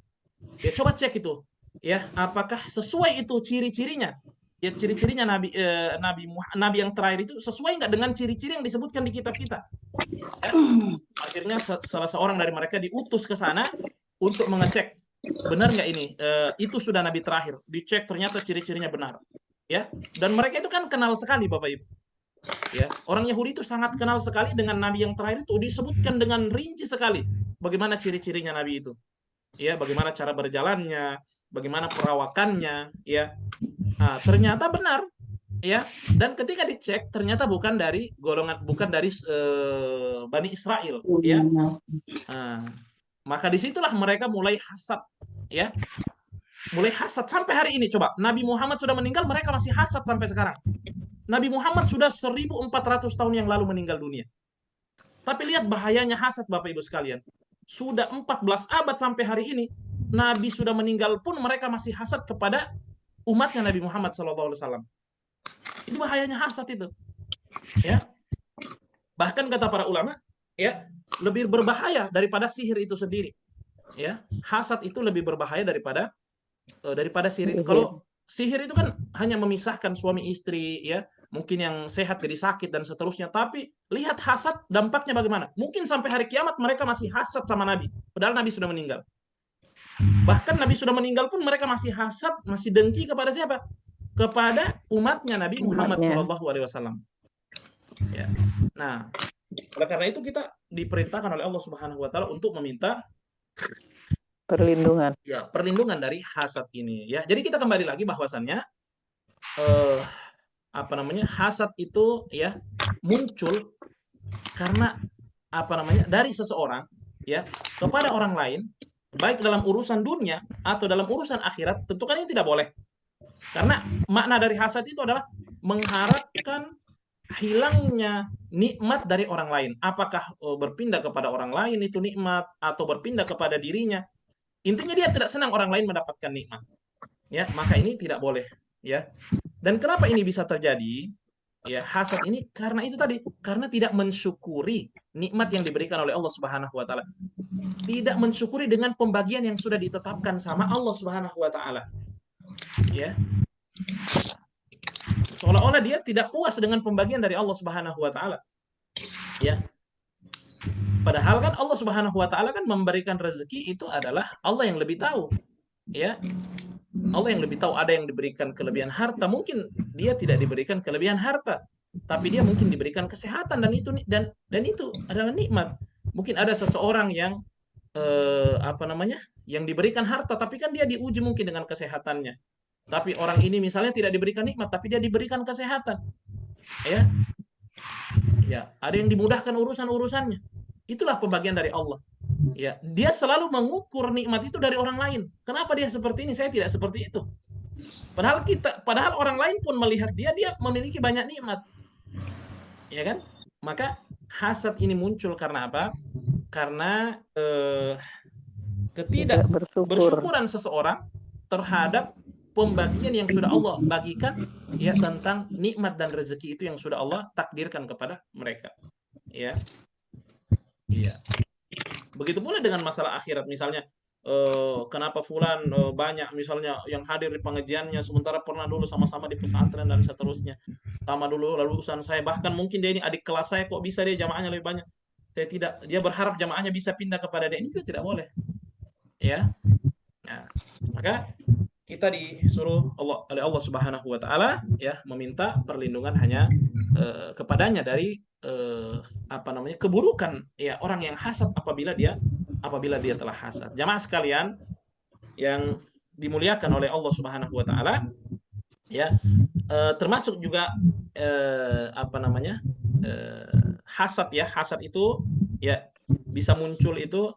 Ya, coba cek itu, ya, apakah sesuai itu ciri-cirinya? Ya, ciri-cirinya nabi yang terakhir itu sesuai nggak dengan ciri-ciri yang disebutkan di kitab kita? Ya. Akhirnya salah seorang dari mereka diutus ke sana untuk mengecek benar nggak ini, itu sudah nabi terakhir. Dicek ternyata ciri-cirinya benar, ya. Dan mereka itu kan kenal sekali, Bapak Ibu. Ya, orang Yahudi itu sangat kenal sekali dengan nabi yang terakhir itu, disebutkan dengan rinci sekali bagaimana ciri-cirinya nabi itu. Ya, bagaimana cara berjalannya, bagaimana perawakannya, ya. Nah, ternyata benar, ya. Dan ketika dicek ternyata bukan dari Bani Israel, ya. Nah, maka disitulah mereka mulai hasad, ya, mulai hasad sampai hari ini. Coba, Nabi Muhammad sudah meninggal, mereka masih hasad sampai sekarang. Nabi Muhammad sudah 1400 tahun yang lalu meninggal dunia. Tapi lihat bahayanya hasad, Bapak Ibu sekalian. Sudah 14 abad sampai hari ini, Nabi sudah meninggal pun mereka masih hasad kepada umatnya Nabi Muhammad SAW. Ini bahayanya hasad itu, ya. Bahkan kata para ulama, ya, lebih berbahaya daripada sihir itu sendiri, ya. Hasad itu lebih berbahaya daripada sihir itu. Kalau sihir itu kan hanya memisahkan suami istri, ya, mungkin yang sehat jadi sakit dan seterusnya. Tapi lihat hasad dampaknya bagaimana. Mungkin sampai hari kiamat mereka masih hasad sama Nabi, padahal Nabi sudah meninggal. Bahkan Nabi sudah meninggal pun mereka masih hasad, masih dengki kepada siapa? Kepada umatnya Nabi Muhammad SAW. Ya. Nah, oleh karena itu kita diperintahkan oleh Allah Subhanahu Wa Taala untuk meminta perlindungan. Ya, perlindungan dari hasad ini, ya. Jadi kita kembali lagi bahwasannya apa namanya? Hasad itu, ya, muncul karena apa namanya? Dari seseorang, ya, kepada orang lain, baik dalam urusan dunia atau dalam urusan akhirat. Tentu kan ini tidak boleh. Karena makna dari hasad itu adalah mengharapkan hilangnya nikmat dari orang lain. Apakah berpindah kepada orang lain itu nikmat atau berpindah kepada dirinya? Intinya dia tidak senang orang lain mendapatkan nikmat. Ya, maka ini tidak boleh, ya. Dan kenapa ini bisa terjadi? Ya, hasad ini karena itu tadi, karena tidak mensyukuri nikmat yang diberikan oleh Allah Subhanahu wa taala. Tidak mensyukuri dengan pembagian yang sudah ditetapkan sama Allah Subhanahu wa taala. Ya. Seolah-olah dia tidak puas dengan pembagian dari Allah Subhanahu wa taala. Ya. Padahal kan Allah Subhanahu wa taala kan memberikan rezeki itu adalah Allah yang lebih tahu. Ya. Allah yang lebih tahu, ada yang diberikan kelebihan harta, mungkin dia tidak diberikan kelebihan harta, tapi dia mungkin diberikan kesehatan dan itu adalah nikmat. Mungkin ada seseorang yang yang diberikan harta tapi kan dia diuji mungkin dengan kesehatannya. Tapi orang ini misalnya tidak diberikan nikmat tapi dia diberikan kesehatan. Ya. Ya, ada yang dimudahkan urusan-urusannya. Itulah pembagian dari Allah. Ya, dia selalu mengukur nikmat itu dari orang lain. Kenapa dia seperti ini? Saya tidak seperti itu. Padahal orang lain pun melihat dia memiliki banyak nikmat. Ya kan? Maka hasad ini muncul karena apa? Karena ketidakbersyukuran seseorang terhadap pembagian yang sudah Allah bagikan ya tentang nikmat dan rezeki itu yang sudah Allah takdirkan kepada mereka. Ya. Iya. Begitu pula dengan masalah akhirat, misalnya kenapa fulan banyak misalnya yang hadir di pengajiannya sementara pernah dulu sama-sama di pesantren dan seterusnya. Sama dulu lulusan saya, bahkan mungkin dia ini adik kelas saya, kok bisa dia jamaahnya lebih banyak. Saya tidak, dia berharap jamaahnya bisa pindah kepada dia, ini juga tidak boleh. Ya. Nah, maka kita disuruh oleh Allah Subhanahu wa taala ya meminta perlindungan hanya kepadanya dari keburukan ya orang yang hasad apabila dia telah hasad. Jamaah sekalian yang dimuliakan oleh Allah Subhanahu wa taala ya, termasuk juga hasad ya. Hasad itu ya bisa muncul itu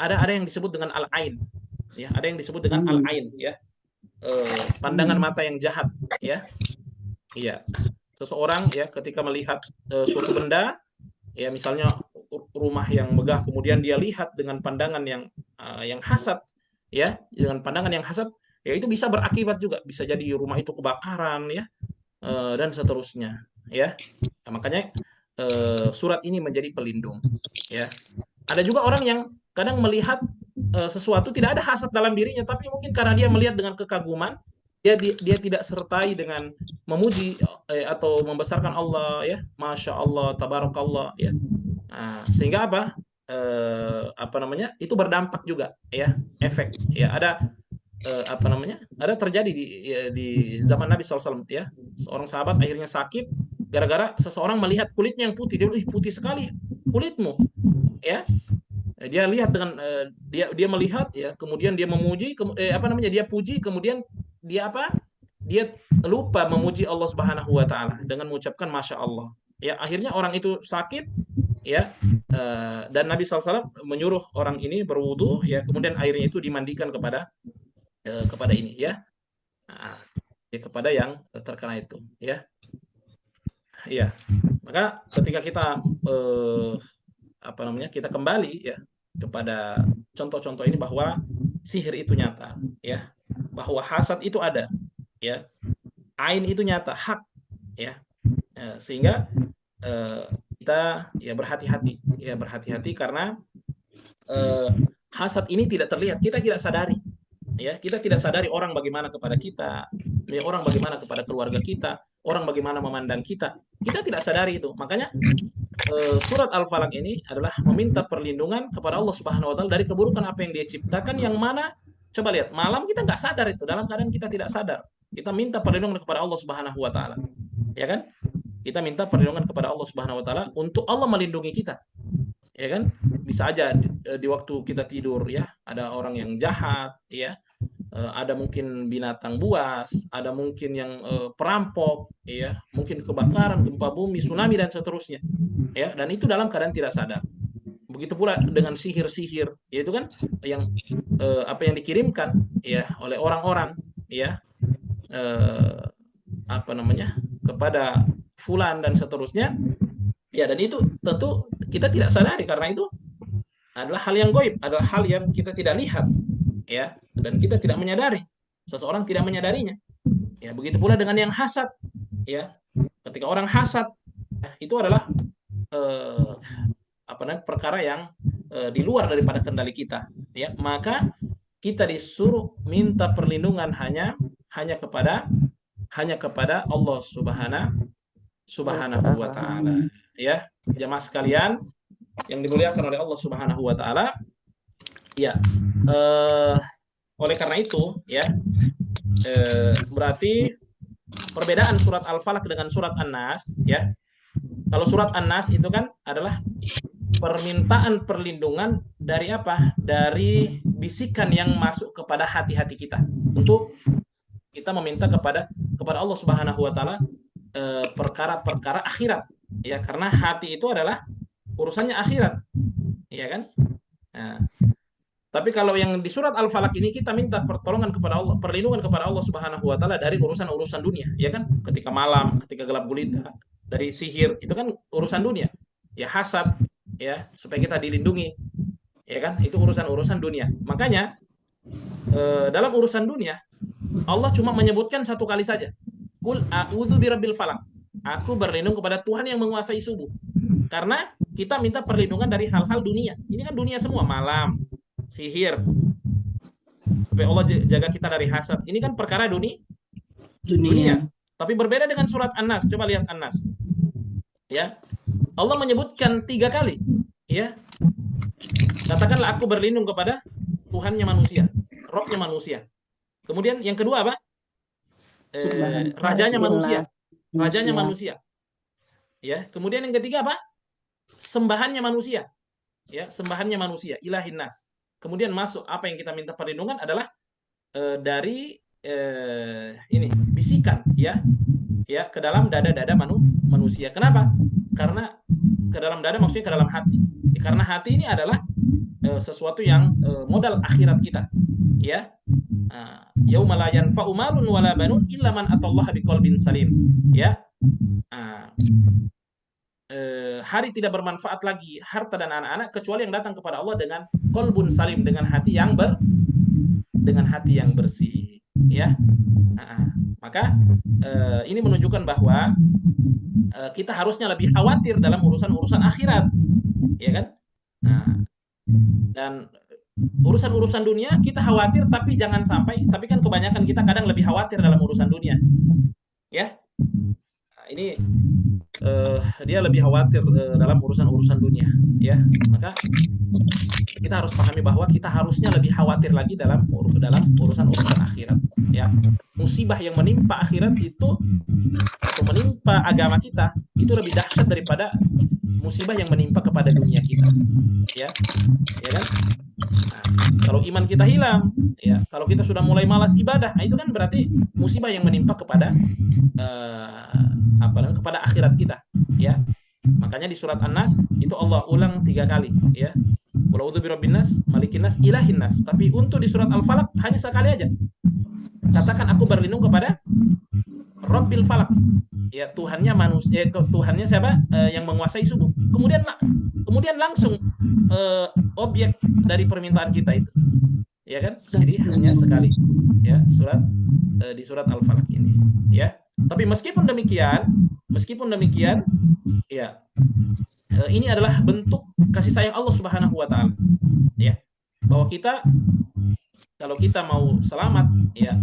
ada yang disebut dengan al-ain. Ya, ada yang disebut dengan al-ain ya. Pandangan mata yang jahat ya. Iya. Seseorang ya ketika melihat suatu benda ya, misalnya rumah yang megah, kemudian dia lihat dengan pandangan yang hasad ya, dengan pandangan yang hasad ya, itu bisa berakibat juga, bisa jadi rumah itu kebakaran ya, dan seterusnya ya. Nah, makanya surat ini menjadi pelindung ya. Ada juga orang yang kadang melihat sesuatu tidak ada hasad dalam dirinya, tapi mungkin karena dia melihat dengan kekaguman, dia tidak sertai dengan memuji atau membesarkan Allah ya, masya Allah, tabarakallah ya. Nah, sehingga itu berdampak juga ya, efek ya. Ada ada terjadi di zaman Nabi SAW ya, seorang sahabat akhirnya sakit gara-gara seseorang melihat kulitnya yang putih. Dia bilang, ih, putih sekali kulitmu ya. Dia lihat dengan dia melihat ya, kemudian dia memuji, dia puji, kemudian dia lupa memuji Allah Subhanahu wa taala dengan mengucapkan masya Allah. Ya, akhirnya orang itu sakit ya, dan Nabi SAW menyuruh orang ini berwudu ya, kemudian airnya itu dimandikan kepada ini ya. Nah, ya kepada yang terkena itu ya. Iya. Maka ketika kita kita kembali ya kepada contoh-contoh ini, bahwa sihir itu nyata ya, bahwa hasad itu ada ya, ain itu nyata, hak ya, sehingga kita ya berhati-hati karena hasad ini tidak terlihat, kita tidak sadari ya, kita tidak sadari orang bagaimana kepada kita ya, orang bagaimana kepada keluarga kita, orang bagaimana memandang kita tidak sadari itu. Makanya surat Al-Falaq ini adalah meminta perlindungan kepada Allah Subhanahu wa taala dari keburukan apa yang dia ciptakan, yang mana coba lihat, malam kita nggak sadar itu, dalam keadaan kita tidak sadar, kita minta perlindungan kepada Allah Subhanahu wa taala. Ya kan? Kita minta perlindungan kepada Allah Subhanahu wa taala untuk Allah melindungi kita. Ya kan? Bisa aja di waktu kita tidur ya, ada orang yang jahat ya. Ada mungkin binatang buas, ada mungkin yang perampok ya, mungkin kebakaran, gempa bumi, tsunami dan seterusnya. Ya, dan itu dalam keadaan tidak sadar. Begitu pula dengan sihir-sihir, yaitu kan yang yang dikirimkan ya oleh orang-orang ya, eh, apa namanya, kepada fulan dan seterusnya. Ya, dan itu tentu kita tidak sadari karena itu adalah hal yang goib, adalah hal yang kita tidak lihat, ya, dan kita tidak menyadari. Seseorang tidak menyadarinya. Ya, begitu pula dengan yang hasad, ya. Ketika orang hasad, ya, itu adalah eh, apa namanya, perkara yang di luar daripada kendali kita, ya. Maka kita disuruh minta perlindungan hanya kepada Allah Subhanahu wa taala, ya. Jamaah sekalian yang dimuliakan oleh Allah Subhanahu wa taala, ya. Oleh karena itu, ya, berarti perbedaan surat Al-Falaq dengan surat An-Nas, ya. Kalau surat An-Nas itu kan adalah permintaan perlindungan dari apa? Dari bisikan yang masuk kepada hati-hati kita, untuk kita meminta kepada Allah Subhanahu wa taala perkara-perkara akhirat, ya, karena hati itu adalah urusannya akhirat, ya kan? Nah, tapi kalau yang di surat Al-Falaq ini kita minta pertolongan kepada Allah, perlindungan kepada Allah Subhanahu wa taala dari urusan-urusan dunia, ya kan? Ketika malam, ketika gelap gulita, dari sihir, itu kan urusan dunia. Ya, hasad, ya, supaya kita dilindungi, ya kan? Itu urusan-urusan dunia. Makanya dalam urusan dunia Allah cuma menyebutkan satu kali saja. Qul a'udzu birabbil falaq. Aku berlindung kepada Tuhan yang menguasai subuh. Karena kita minta perlindungan dari hal-hal dunia. Ini kan dunia semua, malam, sihir, supaya Allah jaga kita dari hasad. Ini kan perkara dunia. Dunia. Tapi berbeda dengan surat An-Nas. Coba lihat An-Nas. Ya. Allah menyebutkan 3 kali. Ya. Katakanlah aku berlindung kepada Tuhannya manusia, Robnya manusia. Kemudian yang kedua apa? Rajanya manusia. Rajanya manusia. Ya. Kemudian yang ketiga apa? Sembahannya manusia. Ya, sembahannya manusia, ilahin nas. Kemudian masuk apa yang kita minta perlindungan adalah dari ini bisikan, ya ke dalam dada-dada manusia. Kenapa? Karena ke dalam dada maksudnya ke dalam hati. Karena hati ini adalah sesuatu yang modal akhirat kita, ya. Yauma la yanfa'u malun wala banun illa man atallaha biqalbin salim, ya. Hari tidak bermanfaat lagi harta dan anak-anak kecuali yang datang kepada Allah dengan qalbun salim, dengan hati yang bersih, ya. Maka ini menunjukkan bahwa kita harusnya lebih khawatir dalam urusan-urusan akhirat, ya kan? Dan urusan-urusan dunia kita khawatir, tapi kan kebanyakan kita kadang lebih khawatir dalam urusan dunia, ya. Ini dia lebih khawatir dalam urusan-urusan dunia, ya. Maka kita harus pahami bahwa kita harusnya lebih khawatir lagi dalam urusan-urusan akhirat, ya. Musibah yang menimpa akhirat itu atau menimpa agama kita itu lebih dahsyat daripada musibah yang menimpa kepada dunia kita, ya kan? Kalau iman kita hilang, ya, kalau kita sudah mulai malas ibadah, itu kan berarti musibah yang menimpa kepada kepada akhirat kita, ya. Makanya di surat An-Nas itu Allah ulang 3 kali, ya. Qul a'udzu birabbin nas, malikin nas, ilahin nas. Tapi untuk di surat Al-Falaq hanya sekali aja. Katakan aku berlindung kepada Rabbil Falaq, ya, Tuhannya manusia, Tuhannya siapa? Yang menguasai subuh. Kemudian langsung objek dari permintaan kita itu, ya kan? Jadi hanya sekali, ya, di surat Al-Falaq ini, ya. Tapi meskipun demikian, ya, ini adalah bentuk kasih sayang Allah Subhanahu wa taala, ya. Bahwa kita kalau kita mau selamat, ya,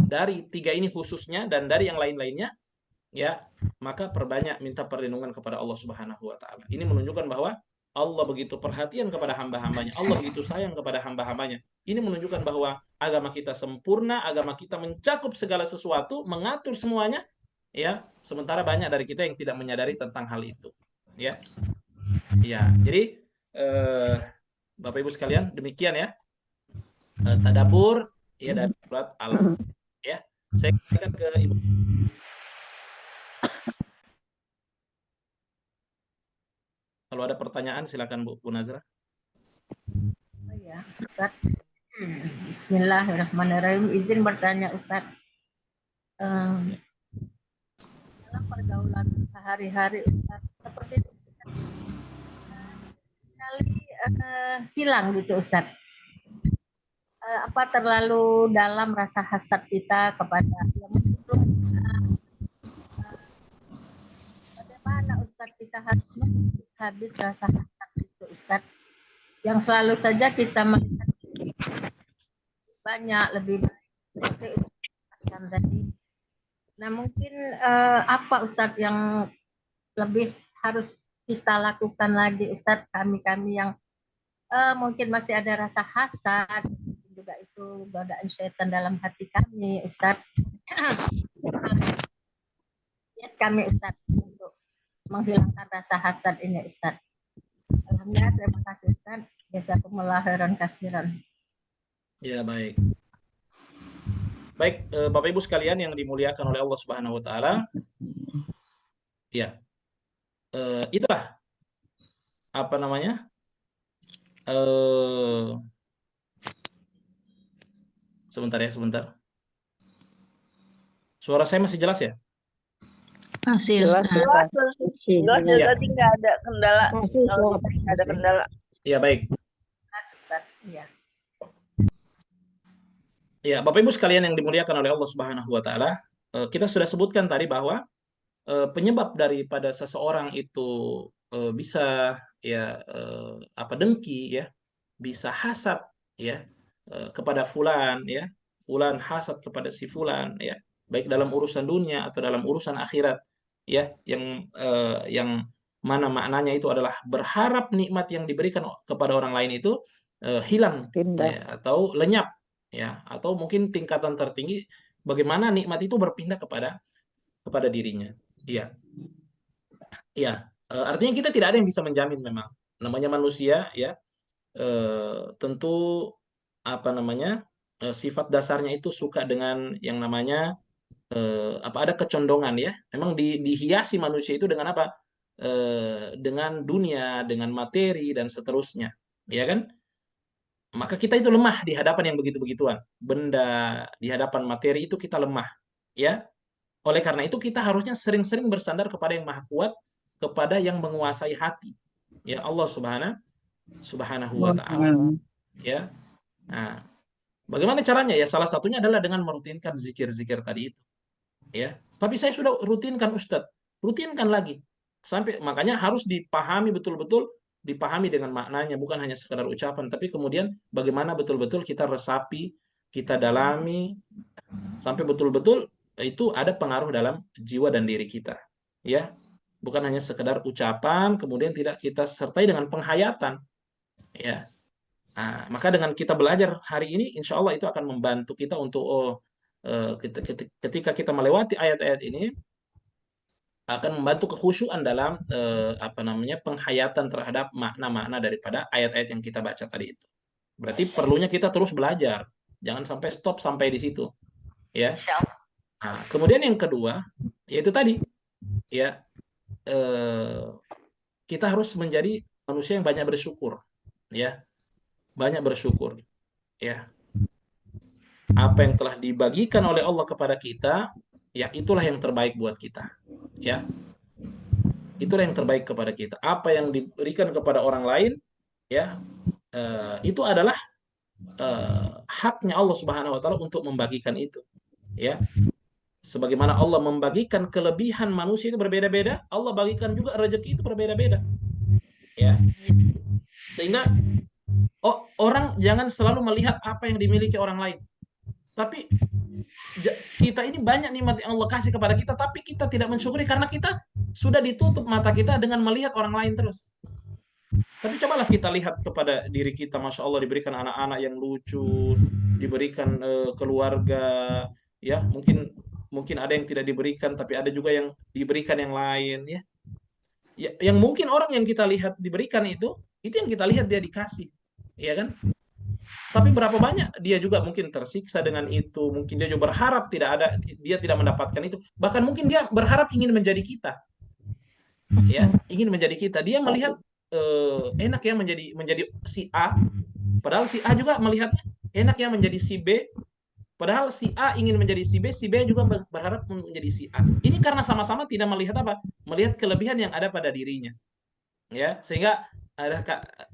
dari 3 ini khususnya dan dari yang lain-lainnya, ya, maka perbanyak minta perlindungan kepada Allah Subhanahu wa taala. Ini menunjukkan bahwa Allah begitu perhatian kepada hamba-hambanya. Allah begitu sayang kepada hamba-hambanya. Ini menunjukkan bahwa agama kita sempurna, agama kita mencakup segala sesuatu, mengatur semuanya, ya. Sementara banyak dari kita yang tidak menyadari tentang hal itu, ya. Ya, jadi Bapak Ibu sekalian, demikian, ya. Tadabbur, ya, dari surat Al-Falaq, ya. Saya kembalikan ke Ibu. Kalau ada pertanyaan silakan Bu Nazra. Oh ya, Ustaz. Bismillahirrahmanirrahim. Izin bertanya Ustadz, dalam pergaulan sehari-hari Ustadz, seperti itu sekali hilang gitu Ustadz. Apa terlalu dalam rasa hasad kita kepada yang bagaimana Ustadz kita harus menghapus habis rasa hasad itu Ustadz, yang selalu saja kita melihat banyak lebih baik seperti Ustadz tadi. Nah mungkin apa Ustadz yang lebih harus kita lakukan lagi Ustadz, kami yang mungkin masih ada rasa hasad, juga itu godaan syaitan dalam hati kami Ustadz. Lihat kami Ustadz untuk menghilangkan rasa hasad ini Ustadz. Alhamdulillah, terima kasih Ustadz. Jazakumullah khairan katsiran. Ya, baik. Baik, Bapak Ibu sekalian yang dimuliakan oleh Allah Subhanahu wa taala. Ya. Itulah apa namanya? Sebentar ya, sebentar. Suara saya masih jelas ya? Masih Jelas, Ustaz. jelas Iya. tadi nggak ada kendala. Nggak ada kendala. Ya, baik. Terima kasih Ustadz. Iya. Ya, Bapak Ibu sekalian yang dimuliakan oleh Allah Subhanahu wa taala, kita sudah sebutkan tadi bahwa penyebab daripada seseorang itu bisa ya dengki ya, bisa hasad ya kepada fulan ya, fulan hasad kepada si fulan ya, baik dalam urusan dunia atau dalam urusan akhirat ya, yang mana maknanya itu adalah berharap nikmat yang diberikan kepada orang lain itu hilang ya, atau lenyap ya, atau mungkin tingkatan tertinggi bagaimana nikmat itu berpindah kepada dirinya. Iya. Iya, artinya kita tidak ada yang bisa menjamin memang. Namanya manusia ya, tentu apa namanya? Sifat dasarnya itu suka dengan yang namanya ada kecondongan ya. Memang dihiasi manusia itu dengan apa? Dengan dunia, dengan materi dan seterusnya. Ya kan? Maka kita itu lemah di hadapan yang begitu-begituan. Benda di hadapan materi itu kita lemah, ya. Oleh karena itu kita harusnya sering-sering bersandar kepada yang Maha Kuat, kepada yang menguasai hati. Ya, Allah Subhanahu wa taala. Ya. Nah, bagaimana caranya? Ya, salah satunya adalah dengan merutinkan zikir-zikir tadi itu. Ya. Tapi saya sudah rutinkan Ustadz. Rutinkan lagi. Sampai makanya harus dipahami betul-betul, dipahami dengan maknanya, bukan hanya sekedar ucapan, tapi kemudian bagaimana betul-betul kita resapi, kita dalami sampai betul-betul itu ada pengaruh dalam jiwa dan diri kita. Ya. Bukan hanya sekedar ucapan, kemudian tidak kita sertai dengan penghayatan. Ya. Nah, maka dengan kita belajar hari ini, insya Allah itu akan membantu kita untuk ketika kita melewati ayat-ayat ini, akan membantu kekhusyuan dalam penghayatan terhadap makna-makna daripada ayat-ayat yang kita baca tadi itu. Berarti perlunya kita terus belajar, jangan sampai stop sampai di situ, ya. Nah, kemudian yang kedua, yaitu tadi, ya, kita harus menjadi manusia yang banyak bersyukur, ya, banyak bersyukur, ya. Apa yang telah dibagikan oleh Allah kepada kita, ya itulah yang terbaik buat kita, ya. Itulah yang terbaik kepada kita. Apa yang diberikan kepada orang lain, ya, itu adalah haknya Allah Subhanahu wa taala untuk membagikan itu, ya. Sebagaimana Allah membagikan kelebihan manusia itu berbeda-beda, Allah bagikan juga rezeki itu berbeda-beda, ya. Sehingga orang jangan selalu melihat apa yang dimiliki orang lain, tapi kita ini banyak nikmat yang Allah kasih kepada kita, tapi kita tidak mensyukuri karena kita sudah ditutup mata kita dengan melihat orang lain terus. Tapi cobalah kita lihat kepada diri kita, Masya Allah diberikan anak-anak yang lucu, diberikan keluarga, ya mungkin ada yang tidak diberikan, tapi ada juga yang diberikan yang lain, ya. Yang mungkin orang yang kita lihat diberikan itu yang kita lihat dia dikasih, ya kan? Tapi berapa banyak dia juga mungkin tersiksa dengan itu, mungkin dia juga berharap dia tidak mendapatkan itu, bahkan mungkin dia berharap ingin menjadi kita, ya, ingin menjadi kita. Dia melihat enak ya menjadi si A, padahal si A juga melihatnya enaknya menjadi si B, padahal si A ingin menjadi si B juga berharap menjadi si A. Ini karena sama-sama tidak melihat apa? Melihat kelebihan yang ada pada dirinya. Ya, sehingga ada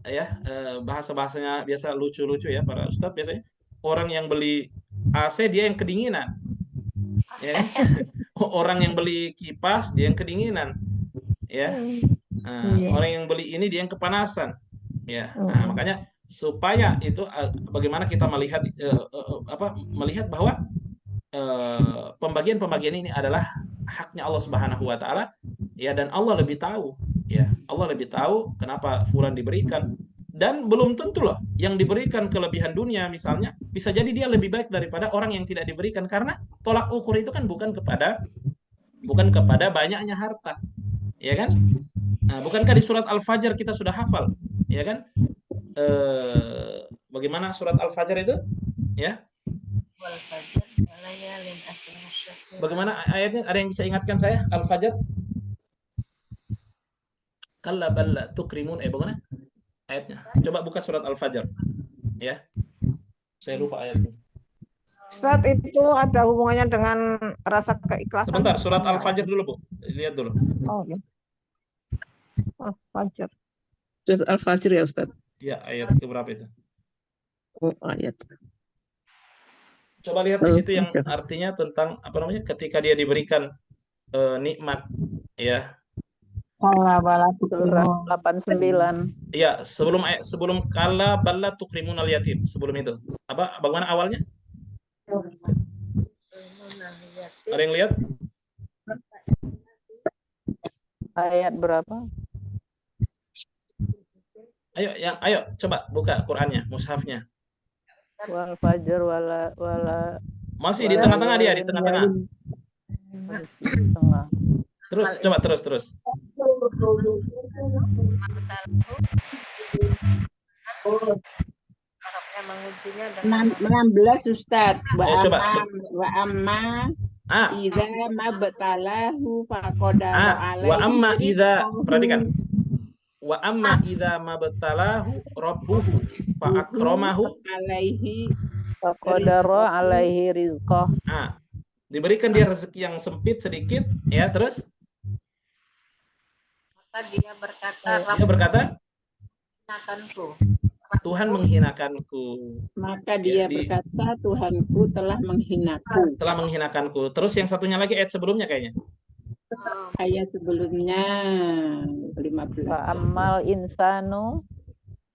ya bahasa-bahasanya biasa lucu-lucu ya para ustadz biasanya. Orang yang beli AC dia yang kedinginan. Ya kan? Orang yang beli kipas dia yang kedinginan. Ya. Orang yang beli ini dia yang kepanasan. Ya. Nah, makanya supaya itu bagaimana kita melihat melihat bahwa pembagian-pembagian ini adalah haknya Allah Subhanahu wa taala, ya, dan Allah lebih tahu, ya. Allah lebih tahu kenapa fulan diberikan, dan belum tentu loh yang diberikan kelebihan dunia misalnya bisa jadi dia lebih baik daripada orang yang tidak diberikan, karena tolak ukur itu kan bukan kepada banyaknya harta, ya kan? Nah, bukankah di surat Al-Fajr kita sudah hafal, ya kan? Bagaimana surat Al-Fajr itu? Ya. Bagaimana ayatnya? Ada yang bisa ingatkan saya? Al-Fajr. Kalla bal tukrimun. Bagaimana ayatnya? Coba buka surat Al-Fajr. Ya. Saya lupa ayatnya. Ustaz, itu ada hubungannya dengan rasa keikhlasan. Sebentar, surat Al-Fajr dulu, Bu. Lihat dulu. Oh, ya. Al-Fajr. Surat Al-Fajr ya Ustaz. Ya, ayat keberapa itu? Oh, ayat. Coba lihat di situ yang artinya tentang apa namanya? Ketika dia diberikan nikmat, ya. Surah 89. Iya, sebelum kala balla tukrimunal yatim. Sebelum itu. Bagaimana awalnya? Ada yang lihat? Ayat berapa? Ayo coba buka Qur'annya, mushafnya. Wal fajr wala Masih di tengah-tengah dia, di tengah-tengah. tengah. Terus coba terus. Mengujinya dengan 16 Ustaz. Coba. Wa amma idza mabtalahu faqadara alaihi. Wa amma idza, perhatikan. Wa amma idza mabtalahu rabbuhu fa akramahu alaihi Faqadara alaihi rizqah. Diberikan dia rezeki yang sempit sedikit, ya, terus maka dia berkata, menghinakanku. Tuhan menghinakanku. Maka dia berkata, Tuhanku telah menghinakanku. Terus yang satunya lagi ayat sebelumnya kayaknya. Ayat sebelumnya 15. Fa ammal insanu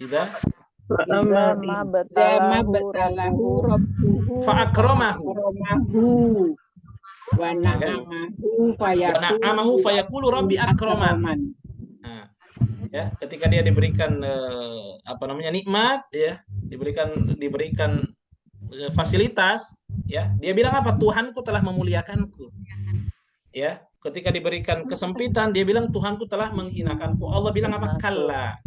Idza mabtalahu rabbuhu fa akramahu wa na'amahu fayaqulu rabbi akraman. Ya, ketika dia diberikan nikmat, ya, diberikan fasilitas, ya, dia bilang apa? Tuhanku telah memuliakanku. Ya, ketika diberikan kesempitan, dia bilang Tuhanku telah menghinakanku. Allah bilang apa? Kalla.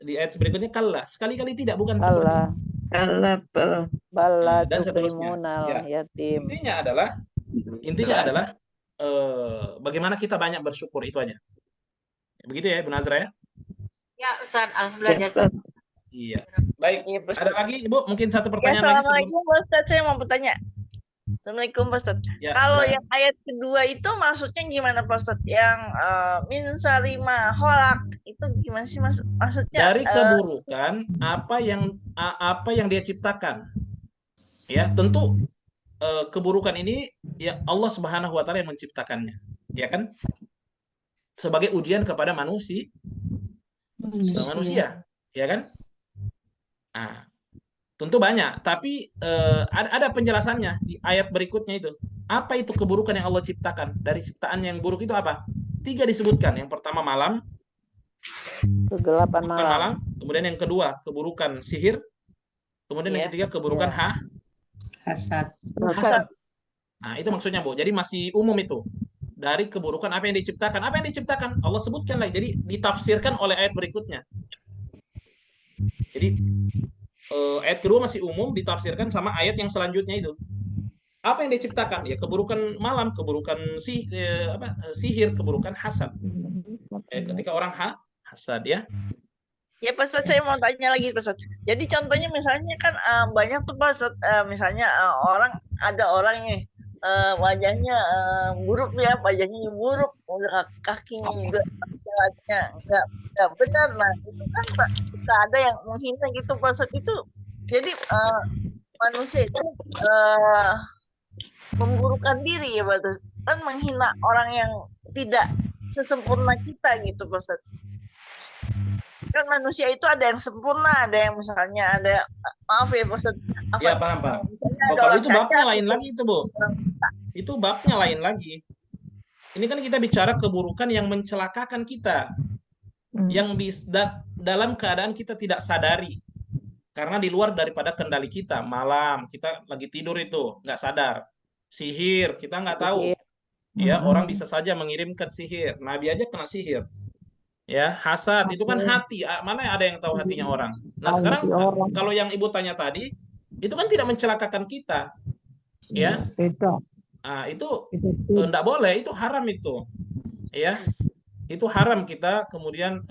Di ayat berikutnya kalla. Sekali-kali tidak, bukan seperti Balla dan seterusnya. tukrimunal yatim. Intinya adalah bagaimana kita banyak bersyukur, itu aja. Begitu ya, Bu Nazra ya? Ya, Ustaz, alhamdulillah. Iya. Baik. Iya, Pak Ada lagi, Ibu? Mungkin satu Ya, pertanyaan lagi Assalamualaikum Pak Ustadz, saya mau bertanya. Assalamualaikum Pak Ustadz. Ya, Kalau silakan. yang ayat kedua itu maksudnya gimana Pak Ustadz? Yang min sarima holak itu gimana sih maksudnya? Dari keburukan apa yang dia ciptakan. Ya, tentu keburukan ini ya Allah Subhanahu wa taala yang menciptakannya. Ya kan? Sebagai ujian kepada manusia, ya kan? Tentu banyak, tapi ada penjelasannya di ayat berikutnya itu. Apa itu keburukan yang Allah ciptakan? Dari ciptaan yang buruk itu apa? 3 disebutkan. Yang pertama malam, Kegelapan malam. Kemudian yang kedua keburukan sihir. Kemudian yang ketiga keburukan Hasad. Nah, itu maksudnya, Bu. Jadi masih umum itu. Dari keburukan apa yang diciptakan. Apa yang diciptakan? Allah sebutkan lagi. Jadi ditafsirkan oleh ayat berikutnya. Jadi ayat kedua masih umum, ditafsirkan sama ayat yang selanjutnya itu. Apa yang diciptakan? Ya keburukan malam, keburukan sihir, keburukan hasad. Ketika orang hasad, ya. Ya Pak Ustadz, saya mau tanya lagi Pak Ustadz. Jadi contohnya misalnya kan banyak tuh Pak Ustadz, misalnya ada orang nih wajahnya buruk ya, wajahnya buruk, udah kakinya juga nggak benar. Nah itu kan Pak, suka ada yang menghina gitu Pak Ustadz itu. Jadi manusia itu eh, memburukan diri ya Pak Ustadz. Kan menghina orang yang tidak sesempurna kita gitu Pak Ustadz. Kan manusia itu ada yang sempurna, ada yang misalnya ada, maaf ya Pak Ustadz, Ya, paham. misalnya Oh, ada kalau orang itu babnya cacat lain gitu. lagi itu, Bu. Itu babnya lain lagi. Ini kan kita bicara keburukan yang mencelakakan kita, yang dalam keadaan kita tidak sadari, karena di luar daripada kendali kita. Malam kita lagi tidur itu nggak sadar, sihir kita nggak tahu. Ya, orang bisa saja mengirimkan sihir. Nabi aja kena sihir. Ya, hasad itu kan hati. Mana ada yang tahu hatinya orang? Nah, sekarang kalau yang Ibu tanya tadi, itu kan tidak mencelakakan kita. Ya. Nah, itu enggak boleh, itu haram itu. Ya. Itu haram kita kemudian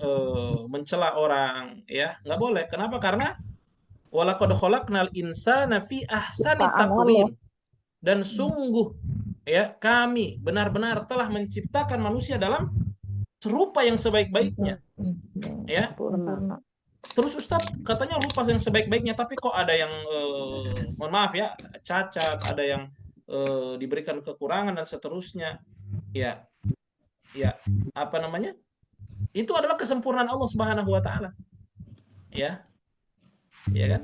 mencela orang, ya. Enggak boleh. Kenapa? Karena walaqad khalaqnal insana fi ahsani taqwim. Dan sungguh ya, kami benar-benar telah menciptakan manusia dalam serupa yang sebaik-baiknya. Ya. Terus Ustadz katanya rupa yang sebaik-baiknya, tapi kok ada yang mohon maaf ya, cacat, ada yang diberikan kekurangan dan seterusnya. Ya. Ya, apa namanya? Itu adalah kesempurnaan Allah Subhanahu wa taala. Ya. Ya kan?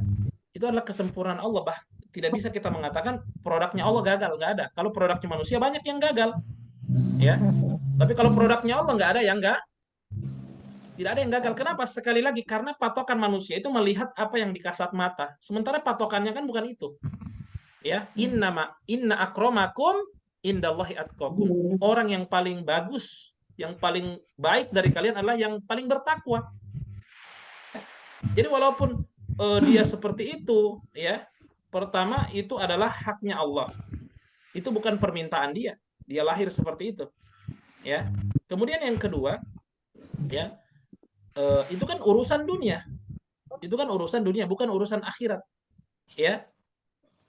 Itu adalah kesempurnaan Allah, tidak bisa kita mengatakan produknya Allah gagal, nggak ada. Kalau produknya manusia banyak yang gagal. Ya. Tapi kalau produknya Allah nggak ada yang tidak ada yang gagal. Kenapa? Sekali lagi, karena patokan manusia itu melihat apa yang dikasat mata. Sementara patokannya kan bukan itu. Ya, inna akramakum indallahi atqakum. Orang yang paling bagus, yang paling baik dari kalian adalah yang paling bertakwa. Jadi walaupun dia seperti itu, ya, pertama itu adalah haknya Allah. Itu bukan permintaan dia. Dia lahir seperti itu. Ya. Kemudian yang kedua, ya, itu kan urusan dunia. Itu kan urusan dunia, bukan urusan akhirat. Ya.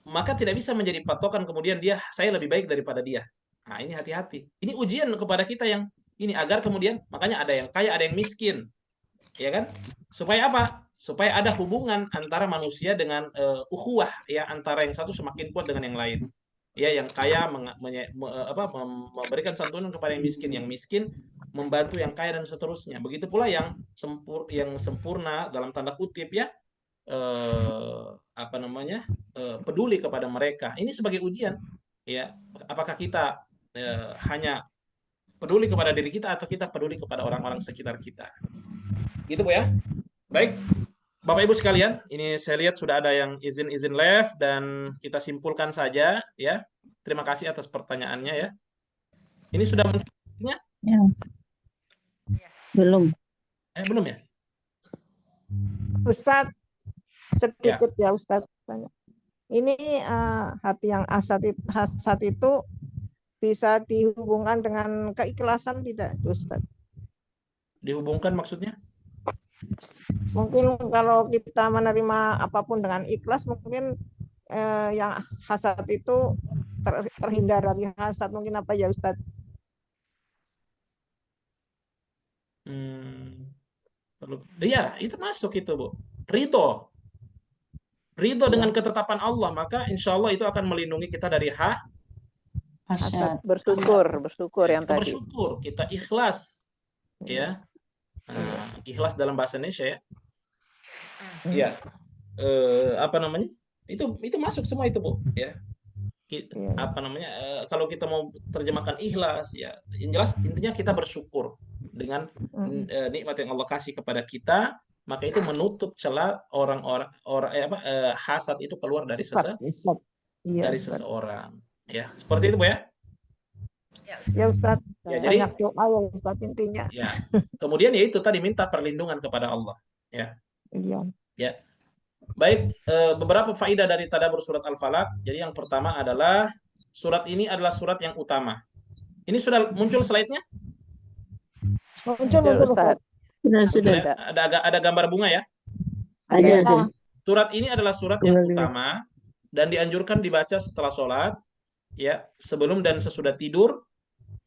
Maka tidak bisa menjadi patokan kemudian saya lebih baik daripada dia. Nah, ini hati-hati. Ini ujian kepada kita yang ini, agar kemudian makanya ada yang kaya, ada yang miskin. Ya kan? Supaya apa? Supaya ada hubungan antara manusia dengan ukhuwah, ya, antara yang satu semakin kuat dengan yang lain. Ya, yang kaya memberikan santunan kepada yang miskin membantu yang kaya dan seterusnya. Begitu pula yang sempurna dalam tanda kutip, ya, peduli kepada mereka. Ini sebagai ujian, ya, apakah kita hanya peduli kepada diri kita atau kita peduli kepada orang-orang sekitar kita. Gitu, Bu, ya. Baik, Bapak Ibu sekalian, ini saya lihat sudah ada yang izin live dan kita simpulkan saja, ya. Terima kasih atas pertanyaannya, ya. Ini sudah munculnya? Ya. Belum. Belum, ya? Ustadz, sedikit ya Ustadz. Ini hati yang hasad itu bisa dihubungkan dengan keikhlasan tidak, Ustadz? Dihubungkan maksudnya? Mungkin kalau kita menerima apapun dengan ikhlas, mungkin yang hasad itu terhindar dari hasad. Mungkin apa ya Ustadz? Iya, itu masuk itu, Bu. Ridho dengan ketetapan Allah, maka insya Allah itu akan melindungi kita dari hasad. Bersyukur yang kita tadi. Bersyukur, kita ikhlas, ya. Ikhlas dalam bahasa Indonesia, ya. Iya. Apa namanya? Itu masuk semua itu, Bu, ya. Apa namanya? Kalau kita mau terjemahkan ikhlas, ya, yang jelas intinya kita bersyukur dengan nikmat yang Allah kasih kepada kita, maka itu menutup celah orang-orang hasad itu keluar dari seseorang, ya. Seperti itu, Bu, ya. Ya Ustadz, ya, jadi banyak doa ya Ustadz intinya. Ya. Kemudian ya itu tadi, minta perlindungan kepada Allah, ya. Iya. Ya. Baik, beberapa faedah dari tadabbur surat Al-Falaq. Jadi yang pertama adalah surat ini adalah surat yang utama. Ini sudah muncul slide-nya? Muncul Ustaz. Sudah. Ada gambar bunga ya. Ada. Surat ini adalah surat yang utama dan dianjurkan dibaca setelah sholat, ya, sebelum dan sesudah tidur,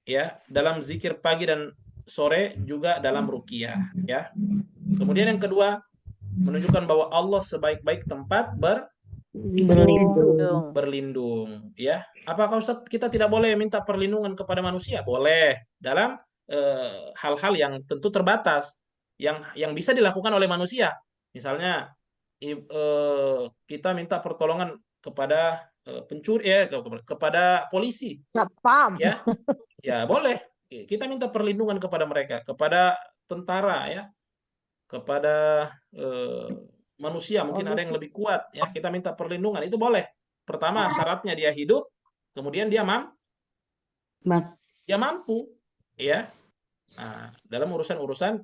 ya, dalam zikir pagi dan sore, juga dalam ruqyah, ya. Kemudian yang kedua, menunjukkan bahwa Allah sebaik-baik tempat berlindung, ya. Apakah Ustaz kita tidak boleh minta perlindungan kepada manusia? Boleh, dalam hal-hal yang tentu terbatas, yang bisa dilakukan oleh manusia. Misalnya kita minta pertolongan kepada pencuri, ya, kepada polisi, Satpam. ya boleh. Kita minta perlindungan kepada mereka, kepada tentara, ya, kepada manusia, mungkin ada yang lebih kuat, ya, kita minta perlindungan, itu boleh. Pertama syaratnya dia hidup, kemudian dia mampu, ya. Nah, dalam urusan-urusan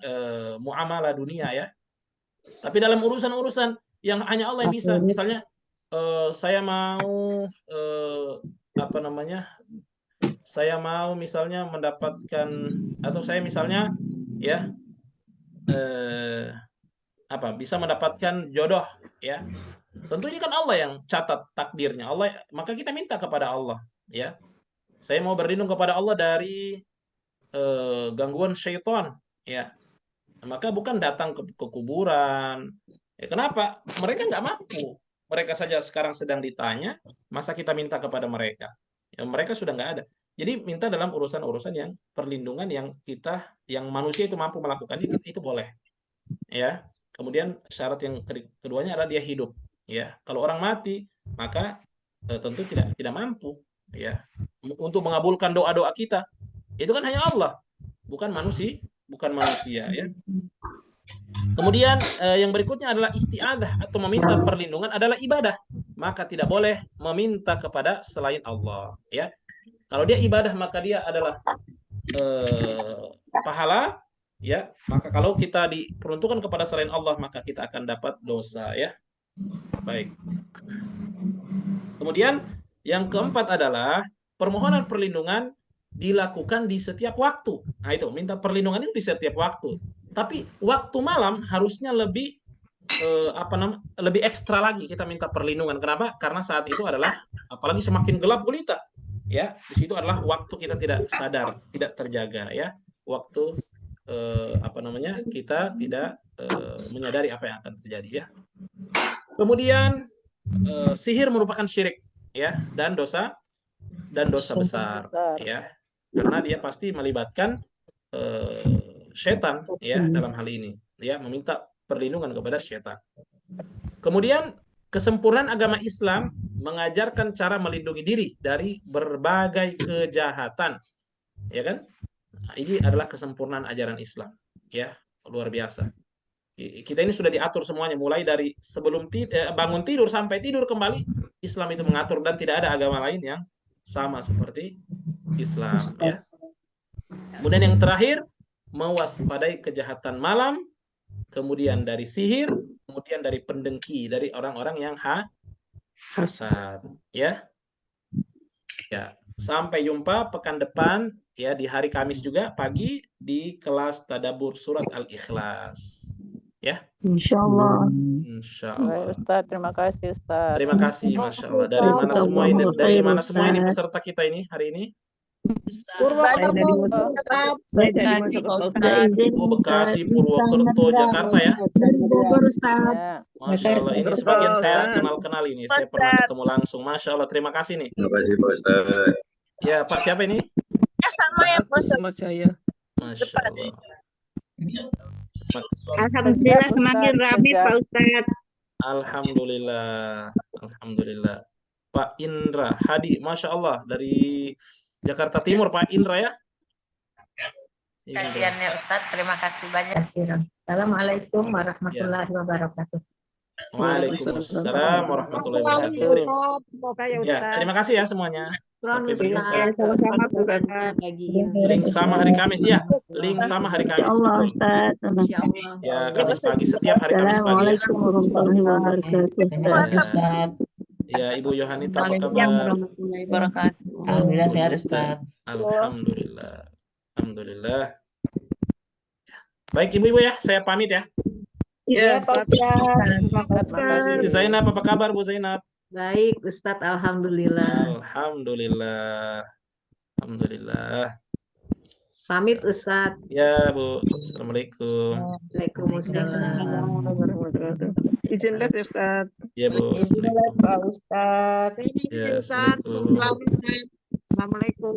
muamalah dunia, ya. Tapi dalam urusan-urusan yang hanya Allah yang bisa, misalnya saya mau saya mau misalnya mendapatkan, atau saya misalnya, ya, bisa mendapatkan jodoh, ya. Tentu ini kan Allah yang catat takdirnya, Allah, maka kita minta kepada Allah, ya. Saya mau berlindung kepada Allah dari gangguan syaitan, ya. Maka bukan datang ke kuburan. Ya, kenapa? Mereka nggak mampu. Mereka saja sekarang sedang ditanya, masa kita minta kepada mereka? Ya, mereka sudah nggak ada. Jadi minta dalam urusan-urusan yang perlindungan yang manusia itu mampu melakukan, itu boleh. Ya. Kemudian syarat yang keduanya adalah dia hidup. Ya. Kalau orang mati, maka tentu tidak mampu. Ya. Untuk mengabulkan doa-doa kita, itu kan hanya Allah, bukan manusia. Ya. Kemudian yang berikutnya adalah isti'adzah atau meminta perlindungan adalah ibadah. Maka tidak boleh meminta kepada selain Allah, ya. Kalau dia ibadah maka dia adalah pahala, ya. Maka kalau kita diperuntukkan kepada selain Allah maka kita akan dapat dosa, ya. Baik. Kemudian yang keempat adalah permohonan perlindungan dilakukan di setiap waktu. Nah, itu minta perlindungan itu di setiap waktu. Tapi waktu malam harusnya lebih lebih ekstra lagi kita minta perlindungan. Kenapa? Karena saat itu adalah apalagi semakin gelap gulita, ya. Di situ adalah waktu kita tidak sadar, tidak terjaga, ya. Waktu kita tidak menyadari apa yang akan terjadi, ya. Kemudian sihir merupakan syirik, ya, dan dosa besar, ya. Karena dia pasti melibatkan setan, ya, dalam hal ini, ya, meminta perlindungan kepada setan. Kemudian kesempurnaan agama Islam mengajarkan cara melindungi diri dari berbagai kejahatan, ya kan? Nah, ini adalah kesempurnaan ajaran Islam, ya, luar biasa. Kita ini sudah diatur semuanya, mulai dari sebelum bangun tidur sampai tidur kembali, Islam itu mengatur, dan tidak ada agama lain yang sama seperti Islam, ya. Kemudian yang terakhir, mewaspadai kejahatan malam, kemudian dari sihir, kemudian dari pendengki, dari orang-orang yang hasad, ya. Ya, sampai jumpa pekan depan, ya, di hari Kamis juga pagi di kelas tadabbur surat Al-Ikhlas, ya. Insyaallah. Insyaallah. Ustaz, terima kasih Ustaz. Terima kasih, Masya Allah. Dari mana semua ini peserta kita ini hari ini? Saya dari Ustaz. Bekasi, Purwokerto, Jakarta, ya. Masya Allah, ini sebagian saya kenal ini. Saya pernah ketemu langsung. Masya Allah, terima kasih nih. Terima kasih Pak Ustaz. Ya, Pak, siapa ini? Sama ya, Bos. Sama saya. Masya Allah. Alhamdulillah semakin rapi Pak Ustaz. Alhamdulillah. Pak Indra Hadi, Masya Allah, dari Jakarta Timur, Pak Indra, ya. Kajiannya Ustadz, terima kasih banyak. Assalamualaikum warahmatullahi wabarakatuh. Waalaikumsalam warahmatullahi wabarakatuh. Ya, terima kasih ya semuanya. Sampai berjumpa. Link sama hari Kamis, ya. Link sama hari Kamis. Ya, Kamis pagi, setiap hari Kamis pagi. Assalamualaikum warahmatullahi wabarakatuh. Ya, Ibu Yohanita, apa kabar? Alhamdulillah sehat Ustaz. Alhamdulillah. Baik ibu-ibu ya, saya pamit ya. Ya, Pak Ustaz. Ustadz. Terima kasih. Bu Zainab, apa kabar Bu Zainab? Baik, Ustadz. Alhamdulillah. Alhamdulillah. Alhamdulillah. Pamit, Ustadz. Ya Bu, Assalamualaikum. Waalaikumsalam. Izin les Ustaz. Ya Bu, Izin Assalamualaikum. Pak Ustadz. Ya, Ustaz. Assalamualaikum. Assalamualaikum.